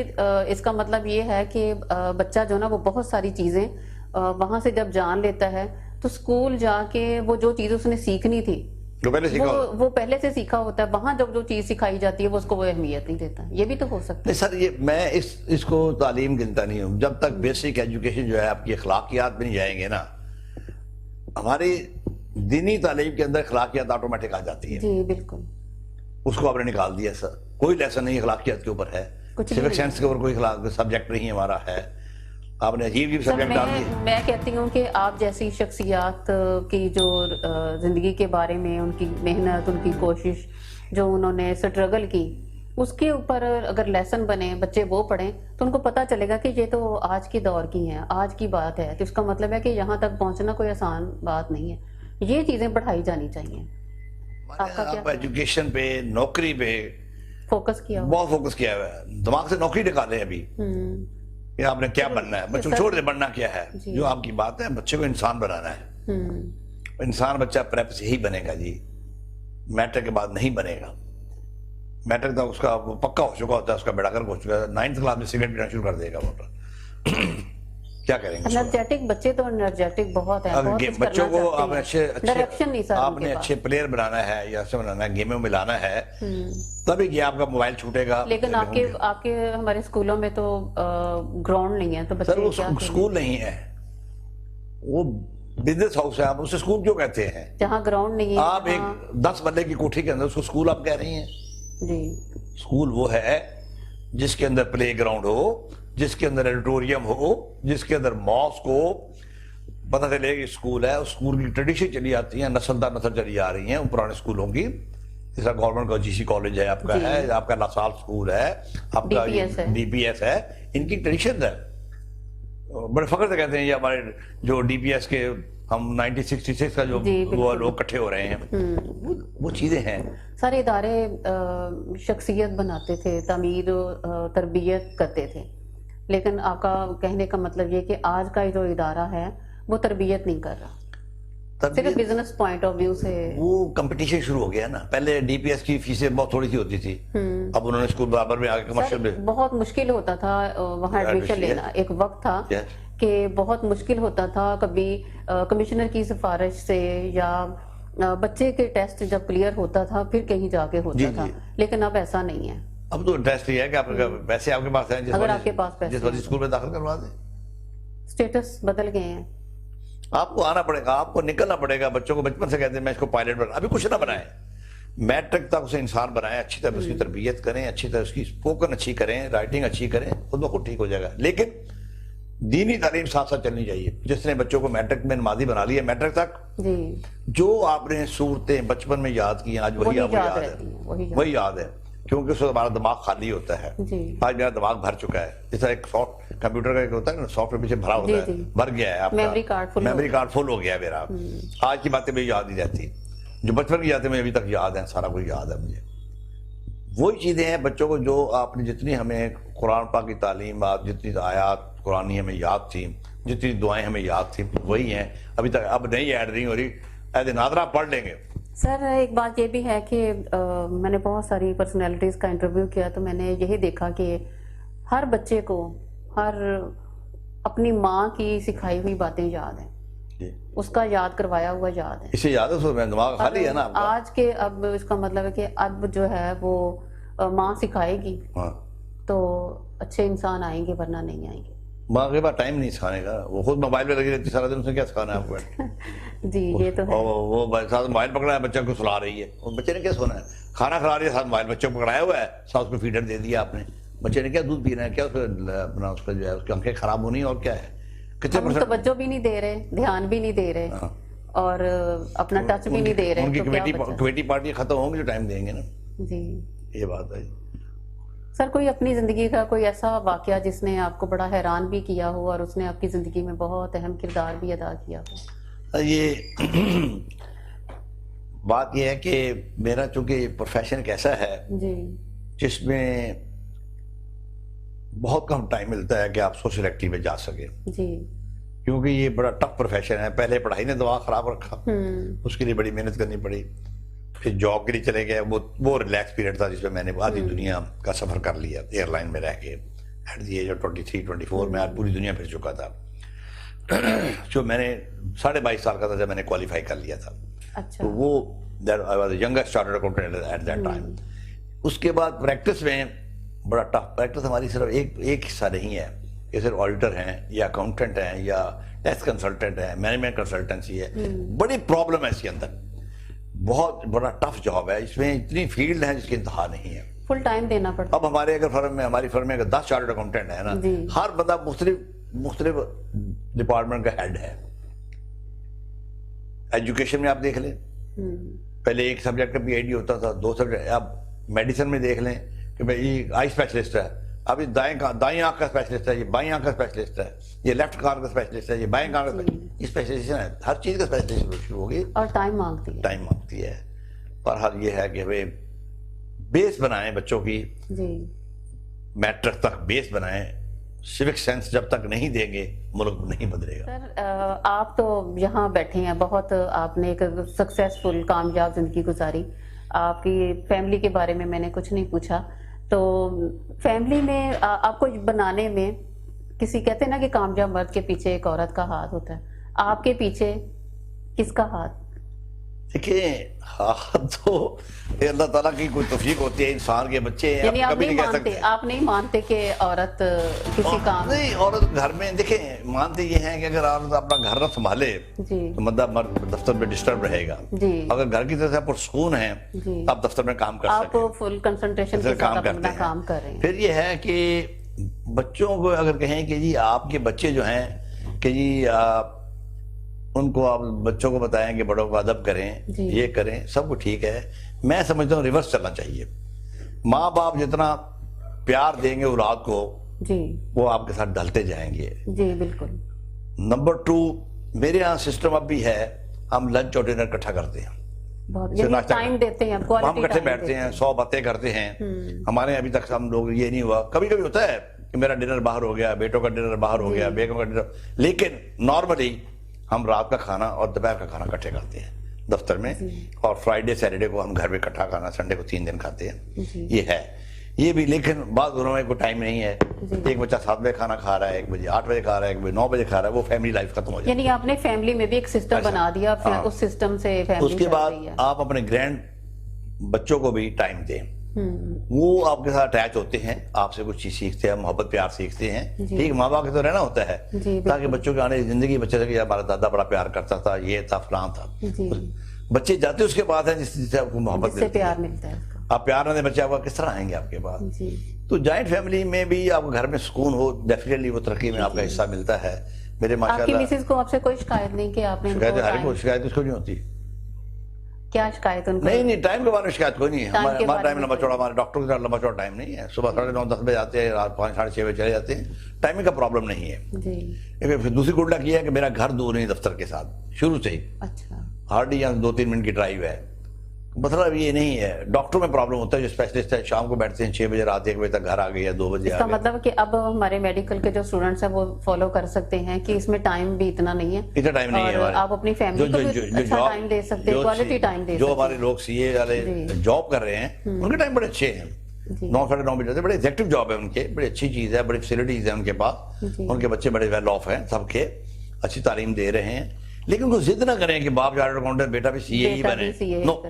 اس کا مطلب یہ ہے کہ بچہ جو نا وہ بہت ساری چیزیں وہاں سے جب جان لیتا ہے تو اسکول جا کے وہ جو چیز اس نے سیکھنی تھی وہ پہلے سے سیکھا ہوتا ہے, وہاں جب جو چیز سکھائی جاتی ہے وہ اس کو وہ اہمیت نہیں دیتا. یہ بھی تو ہو سکتا ہے. نہیں سر, یہ میں اس کو تعلیم گنتا نہیں ہوں. جب تک بیسک ایجوکیشن جو ہے آپ کی اخلاقیات میں نہیں جائیں گے نا, ہماری دینی تعلیم کے اندر اخلاقیات آٹومیٹک آ جاتی ہے. جی بالکل. اس کو آپ نے نکال دیا سر, کوئی لیسن نہیں اخلاقیات کے اوپر ہے, سیوک سائنس کے اوپر کوئی سبجیکٹ نہیں ہمارا ہے. آپ نے عجیب سبجیکٹ ڈال دیے. میں کہتی ہوں کہ آپ جیسی شخصیات کی جو زندگی کے بارے میں ان کی محنت, ان کی کوشش, جو انہوں نے سٹرگل کی, اس کے اوپر اگر لیسن بنے, بچے وہ پڑھیں تو ان کو پتہ چلے گا کہ یہ تو آج کی دور کی ہیں, آج کی بات ہے. تو اس کا مطلب ہے کہ یہاں تک پہنچنا کوئی آسان بات نہیں ہے. یہ چیزیں پڑھائی جانی چاہیے. آپ ایجوکیشن پہ, نوکری پہ فوکس کیا, بہت فوکس کیا ہوا ہے. دماغ سے نوکری نکالے ابھی کہ آپ نے کیا بننا ہے. بچوں چھوڑ دے بننا کیا ہے. جو آپ کی بات ہے, بچے کو انسان بنانا ہے. انسان بچہ پریپ سے ہی بنے گا جی, میٹرک کے بعد نہیں بنے گا. میٹرک تک اس کا پکا ہو چکا ہوتا ہے, اس کا بیڑا گرک ہو چکا ہے, 9th کلاس میں سگریٹ پینا شروع کر دے گا. وہ کیا کریں گے. انرجیٹک بچے تو انرجیٹک بہت ہیں, بچوں کو آپ نے اچھے پلیئر بنانا ہے یا ایسے بنانا ہے, گیموں میں لانا ہے, تبھی یہ آپ کا موبائل چھوٹے گا. لیکن آپ کے ہمارے اسکولوں میں تو گراؤنڈ نہیں ہے, تو سر وہ اسکول نہیں ہے, وہ بزنس ہاؤس ہے. آپ اسے اسکول کیوں کہتے ہیں جہاں گراؤنڈ نہیں ہے؟ آپ ایک 10 بندے کی کوٹھی کے اندر اس کو اسکول آپ کہہ رہی ہیں. جی, اسکول وہ ہے جس کے اندر پلے گراؤنڈ ہو, جس کے اندر ایڈیٹوریم ہو, جس کے اندر ماسک ہو, پتہ چلے کہ اسکول ہے. اسکول کی ٹریڈیشن چلی آتی ہیں, نسل در نسل چلی آ رہی ہیں پرانے اسکولوں کی. جیسا گورنمنٹ کا جی سی کالج ہے آپ کا, ہے آپ کا لاسال اسکول ہے, آپ کا ڈی پی ایس ہے, ان کی ٹریڈیشن ہے. بڑے فخر سے کہتے ہیں یہ ہمارے جو ڈی پی ایس کے ہم 1966 کا جو وہ لوگ اکٹھے ہو رہے ہیں, وہ چیزیں ہیں. سارے ادارے شخصیت بناتے تھے, تعمیر و تربیت کرتے تھے, لیکن آپ کا کہنے کا مطلب یہ کہ آج کا جو ادارہ ہے وہ تربیت نہیں کر رہا, صرف بزنس پوائنٹ آف ویو سے. وہ کمپٹیشن شروع ہو گیا نا. پہلے ڈی پی ایس کی فیسیں بہت تھوڑی سی ہوتی تھی, اب انہوں نے اسکول برابر میں آ کے کمرشل میں. بہت مشکل ہوتا تھا وہاں ایڈمیشن لینا. ایک وقت تھا کہ بہت مشکل ہوتا تھا, کبھی کمشنر کی سفارش سے یا بچے کے ٹیسٹ جب کلیئر ہوتا تھا پھر کہیں جا کے ہوتا تھا، لیکن اب ایسا نہیں ہے. اب تو ٹیسٹ یہ ہے کہ آپ پیسے آپ کے پاس ہیں، اگر آپ کے پاس پیسے جس وقت اسکول میں داخل کروا دیں. اسٹیٹس بدل گئے ہیں. آپ کو آنا پڑے گا، آپ کو نکلنا پڑے گا. بچوں کو بچپن سے کہتے ہیں میں اس کو پائلٹ بنا، ابھی کچھ نہ بنائیں، میٹرک تک اسے انسان بنائیں، اچھی طرح اس کی تربیت کریں، اچھی طرح اس کی اسپوکن اچھی کریں، رائٹنگ اچھی کریں، خود بخود ٹھیک ہو جائے گا. لیکن دینی تعلیم ساتھ ساتھ چلنی چاہیے. جس نے بچوں کو میٹرک میں نمازی بنا لیا، میٹرک تک جو آپ نے صورتیں بچپن میں یاد کی ہیں آج وہی آپ کو یاد ہے، وہی یاد ہے، کیونکہ اس وقت ہمارا دماغ خالی ہوتا ہے. آج میرا دماغ بھر چکا ہے. جس طرح ایک کمپیوٹر کا ایک ہوتا ہے نا، سافٹ ویئر پیچھے بھرا ہوتا ہے، بھر گیا ہے، آپ کا میموری کارڈ فل ہو گیا ہے میرا. آج کی باتیں مجھے یاد نہیں رہتی، جو بچپن کی یادیں مجھے ابھی تک یاد ہیں، سارا کچھ یاد ہے مجھے. وہی چیزیں ہیں بچوں کو جو آپ نے جتنی ہمیں قرآن پاک کی تعلیم، جتنی آیات قرآنی ہمیں یاد تھیں، جتنی دعائیں ہمیں یاد تھیں، وہی ہیں ابھی تک. اب نہیں ایڈ نہیں ہو رہی، ایز ناظرہ پڑھ لیں گے. سر ایک بات یہ بھی ہے کہ میں نے بہت ساری پرسنالٹیز کا انٹرویو کیا تو میں نے یہی دیکھا کہ ہر بچے کو ہر اپنی ماں کی سکھائی ہوئی باتیں یاد ہیں، اس کا یاد کروایا ہوا یاد ہے. اسے یاد ہے، سو میں دماغ خالی ہے نا آپ کا. آج کے اب اس کا مطلب ہے کہ اب جو ہے وہ ماں سکھائے گی تو اچھے انسان آئیں گے، ورنہ نہیں آئیں گے. ماں کے پاس ٹائم نہیں سکھانے کا، وہ خود موبائل پہ لگی رہتی سارا دن، اس نے کیا سکھانا ہے آپ کو. جی یہ تو ہے. وہ ساتھ موبائل پکڑا ہے، بچہ کو سلا رہی ہے. بچے نے کیا سونا ہے؟ کھانا کھلا رہی ہے، ساتھ موبائل بچوں کو پکڑایا ہوا ہے، ساتھ اس کو فیڈر دے دیا آپ نے. بچے نے کیا دودھ پینا ہے، کیا اپنا اس کا جو ہے اس کی آنکھیں خراب ہونی اور کیا ہے. ہم توجہ بھی نہیں دے رہے، دھیان بھی نہیں دے رہے، اور اپنا ٹچ بھی نہیں دے رہے. ان کی کمیٹی پارٹی ختم ہوں گی جو ٹائم دیں گے نا. جی یہ بات ہے. سر کوئی اپنی زندگی کا کوئی ایسا واقعہ جس نے آپ کو بڑا حیران بھی کیا ہو اور اس نے آپ کی زندگی میں بہت اہم کردار بھی ادا کیا ہو؟ یہ بات یہ ہے کہ میرا چونکہ پروفیشن ایک ایسا ہے جس میں بہت کم ٹائم ملتا ہے کہ آپ سوشل ایکٹیو میں جا سکیں. کیونکہ یہ بڑا ٹف پروفیشن ہے. پہلے پڑھائی نے دماغ خراب رکھا، اس کے لیے بڑی محنت کرنی پڑی. پھر جاب کے لیے چلے گئے، وہ ریلیکس پیریڈ تھا جس میں میں نے آدھی دنیا کا سفر کر لیا ایئر لائن میں رہ کے. ایٹ دی ایج آف 23 24 میں پوری دنیا پھر چکا تھا. جو میں نے 22.5 سال کا تھا جب میں نے کوالیفائی کر لیا تھا. تو وہ I was the youngest chartered accountant at that time. اس کے بعد پریکٹس میں بڑا ٹف. پریکٹس ہماری صرف ایک حصہ نہیں ہے کہ صرف آڈیٹر ہیں یا اکاؤنٹنٹ ہیں یا ٹیکس کنسلٹنٹ ہیں، مینجمنٹ کنسلٹنسی ہے. بڑی پرابلم ہے اس کے اندر، بہت بڑا ٹف جاب ہے. اس میں اتنی فیلڈ ہے جس کی انتہا نہیں ہے، فل ٹائم دینا پڑتا. اب ہمارے اگر فرم میں، ہماری فرم میں اگر 10 چارٹرڈ اکاؤنٹنٹ ہیں نا، ہر بندہ مختلف ڈپارٹمنٹ کا ہیڈ ہے. ایجوکیشن میں آپ دیکھ لیں، پہلے ایک سبجیکٹ کا PhD ہوتا تھا، 2 سبجیکٹ. اب میڈیسن میں دیکھ لیں کہ بھائی آئی اسپیشلسٹ ہے، ابھی دائیں آنکھ کا اسپیشلسٹ ہے، یہ بائیں آنکھ کا اسپیشلسٹ ہے، یہ لیفٹ کار کا اسپیشلسٹ ہے، یہ بائیں کار کا اسپیشلائزیشن ہے. ہر چیز کا اسپیشلائزیشن شروع ہوگی اور ٹائم مانگتی ہے. پر حال یہ ہے کہ ہمیں بیس بنائیں بچوں کی، میٹرک تک بیس بنائیں. سیوک سینس جب تک نہیں دیں گے ملک نہیں بدلے گا. سر آپ تو یہاں بیٹھے ہیں، بہت آپ نے ایک سکسیسفل کامیاب زندگی گزاری. آپ کی فیملی کے بارے میں نے کچھ نہیں پوچھا. تو فیملی میں آپ کو بنانے میں کسی کہتے ہیں نا کہ کامیاب مرد کے پیچھے ایک عورت کا ہاتھ ہوتا ہے، آپ کے پیچھے کس کا ہاتھ؟ دیکھیں ہاتھ تو اللہ تعالیٰ کی کوئی توفیق ہوتی ہے. انسان کے بچے ہیں، یعنی آپ نہیں مانتے کہ عورت کسی کام نہیں. عورت گھر میں دیکھیں مانتے یہ ہیں کہ اگر عورت اپنا گھر نہ سنبھالے تو مطلب مرد دفتر میں ڈسٹرب رہے گا. اگر گھر کی طرف سے پرسکون ہیں تو آپ دفتر میں کام کر سکتے ہیں، آپ فل کنسنٹریشن کے ساتھ اپنا کام کر رہے ہیں. پھر یہ ہے کہ بچوں کو اگر کہیں کہ جی آپ کے بچے جو ہیں کہ جی ان کو آپ بچوں کو بتائیں کہ بڑوں کو ادب کریں، یہ کریں، سب کچھ ٹھیک ہے. میں سمجھتا ہوں ریورس چلنا چاہیے. ماں باپ جتنا پیار دیں گے اولاد کو وہ آپ کے ساتھ ڈھلتے جائیں گے. جی بالکل. نمبر 2، میرے یہاں سسٹم اب بھی ہے، ہم لنچ اور ڈنر اکٹھا کرتے ہیں، ٹائم دیتے ہیں، ہم اکٹھے بیٹھتے ہیں، 100 باتیں کرتے ہیں. ہمارے ابھی تک ہم لوگ یہ نہیں ہوا. کبھی کبھی ہوتا ہے کہ میرا ڈنر باہر ہو گیا، بیٹوں کا ڈنر باہر ہو گیا، بیگم کا ڈنر، لیکن نارملی ہم رات کا کھانا اور دوپہر کا کھانا اکٹھے کرتے ہیں دفتر میں. اور فرائیڈے سیٹرڈے کو ہم گھر میں اکٹھا کھانا، سنڈے کو 3 دن کھاتے ہیں. یہ ہے یہ بھی، لیکن بعض گھروں میں کوئی ٹائم نہیں ہے، ایک بچہ 7 بجے کھانا کھا رہا ہے، 1 بجے 8 بجے کھا رہا ہے، 1 بجے 9 بجے کھا رہا ہے، وہ فیملی لائف ختم ہو جاتی ہے. یعنی آپ نے فیملی میں بھی ایک سسٹم بنا دیا، پھر اس سسٹم سے فیملی اس کے بعد آپ اپنے گرینڈ بچوں کو بھی ٹائم دیں، وہ آپ کے ساتھ اٹیچ ہوتے ہیں، آپ سے کچھ چیز سیکھتے ہیں، محبت پیار سیکھتے ہیں. ٹھیک، ماں باپ کے تو رہنا ہوتا ہے تاکہ بچوں کے آنے زندگی بچے کہ ہمارا دادا بڑا پیار کرتا تھا، یہ تھا فلاں تھا. بچے جاتے اس کے بعد ہیں جس سے آپ کو محبت سے پیار ملتا ہے. آپ پیار نہ دیں بچے آپ کا کس طرح آئیں گے آپ کے پاس؟ تو جوائنٹ فیملی میں بھی آپ گھر میں سکون ہو، ڈیفینیٹلی وہ ترقی میں آپ کا حصہ ملتا ہے. میرے آپ کی مسز کو آپ سے کوئی شکایت نہیں کہ آپ نے شکایت اس کو نہیں ہوتی؟ کیا شکایت ان کو؟ نہیں، ٹائم کے بارے میں شکایت کوئی نہیں ہے. ہمارا ٹائم لمبا چوڑا، ہمارے ڈاکٹر کی طرح لمبا چوڑا ٹائم نہیں ہے. صبح 9:30 10 بجے آتے ہیں، رات 5 6:30 بجے چلے جاتے ہیں. ٹائمنگ کا پرابلم نہیں ہے. پھر دوسری گڈ لک یہ ہے کہ میرا گھر دور نہیں دفتر کے ساتھ شروع سے ہی. اچھا، ہارڈلی 2-3 منٹ کی ڈرائیو ہے. مطلب یہ نہیں ہے. ڈاکٹر میں پرابلم ہوتا ہے، جو اسپیشلسٹ ہے شام کو بیٹھتے ہیں 6 بجے، رات 1 بجے تک گھر آ گئی یا 2 بجے. اس کا مطلب کہ اب ہمارے میڈیکل کے جو اسٹوڈنٹس ہیں وہ فالو کر سکتے ہیں کہ اس میں ٹائم بھی اتنا نہیں ہے، اتنا ٹائم نہیں ہے. آپ اپنی فیملی کو بھی اچھا ٹائم دے سکتے ہیں، کوالٹی ٹائم دے سکتے ہیں. جو ہمارے لوگ سی اے والے جاب کر رہے ہیں ان کے ٹائم بڑے اچھے ہیں. 9 ساڑھے 9 بجے بڑے ایگزیکٹو جاب ہے ان کے، بڑی اچھی چیز ہے، بڑی فیسلٹیز ہیں ان کے پاس. ان کے بچے بڑے ویل آف ہیں، سب کے اچھی تعلیم دے رہے ہیں. لیکن کوئی ضد نہ کریں کہ باپ چارٹرڈ اکاؤنٹنٹ بیٹا بھی سی اے ہی بنے. نو،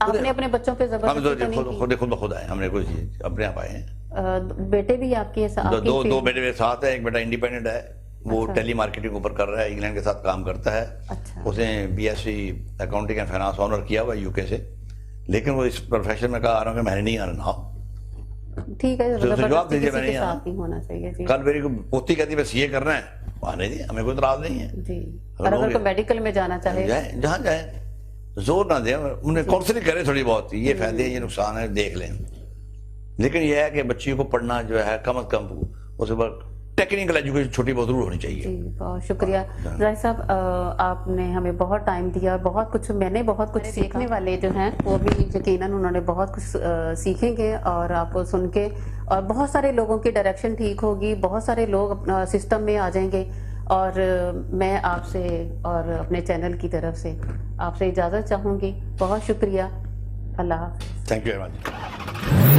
آپ نے اپنے بچوں پہ زبردستی خود بخود آئے، ہم نے کوئی اپنے آپ آئے ہیں. بیٹے بھی آپ کے ساتھ؟ دو بیٹے میرے ساتھ ہیں. ایک بیٹا انڈیپینڈنٹ ہے، وہ ٹیلی مارکیٹنگ اوپر کر رہا ہے، انگلینڈ کے ساتھ کام کرتا ہے. اس نے BSc accounting and finance owner کیا ہوا ہے UK سے، لیکن وہ اس پروفیشن میں کہا آ رہا ہوں کہ میں نے نہیں آنا. ٹھیک ہے، جواب دیجیے میں نہیں نہیں ہونا چاہیے. کل میری پوتی کہتی بس یہ کرنا ہے، آنے دیں، ہمیں کوئی اعتراض نہیں ہے. جی، اور اگر کوئی میڈیکل میں جانا چاہے جہاں جائیں، زور نہ دیں. انہیں کاؤنسلنگ کرے تھوڑی بہت، یہ فائدے ہیں، یہ نقصان ہے، دیکھ لیں. لیکن یہ ہے کہ بچی کو پڑھنا جو ہے کم از کم اس پر ٹیکنیکل ایجوکیشن چھوٹی بہت ضرور ہونی چاہیے. جی، بہت شکریہ ظاہر صاحب، آپ نے ہمیں بہت ٹائم دیا، بہت کچھ میں نے بہت کچھ سیکھنے والے جو ہیں وہ بھی یقیناً انہوں نے بہت کچھ سیکھیں گے، اور آپ کو سن کے اور بہت سارے لوگوں کی ڈائریکشن ٹھیک ہوگی، بہت سارے لوگ اپنا سسٹم میں آ جائیں گے. اور میں آپ سے اور اپنے چینل کی طرف سے آپ سے اجازت چاہوں گی. بہت شکریہ. اللہ حافظ. Thank you very much.